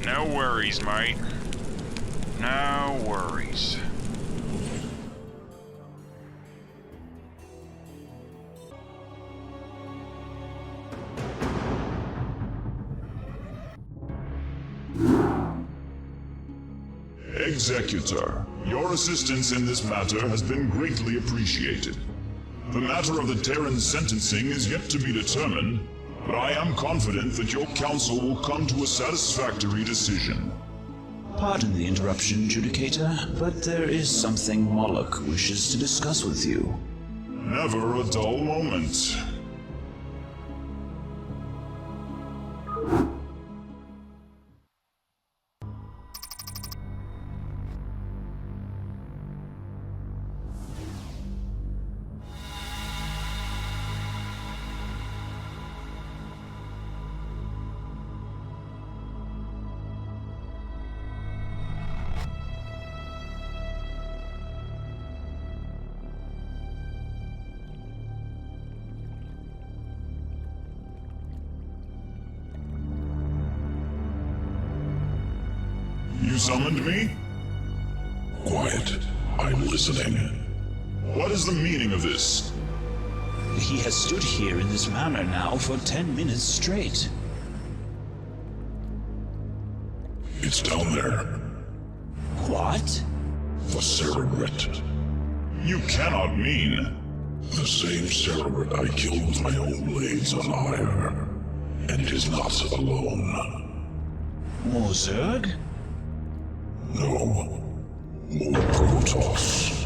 Speaker 3: No worries, mate. No worries.
Speaker 10: Executor, your assistance in this matter has been greatly appreciated. The matter of the Terran's sentencing is yet to be determined, but I am confident that your council will come to a satisfactory decision.
Speaker 17: Pardon the interruption, Judicator, but there is something Moloch wishes to discuss with you.
Speaker 10: Never a dull moment. You summoned me?
Speaker 4: Quiet. I'm listening.
Speaker 10: What is the meaning of this?
Speaker 17: He has stood here in this manner now for 10 minutes straight.
Speaker 4: It's down there.
Speaker 17: What?
Speaker 4: The Cerebrit.
Speaker 10: You cannot mean...
Speaker 4: The same Cerebrit I killed with my own blades on Ire. And it is not alone.
Speaker 17: More Zerg?
Speaker 4: No. More Protoss.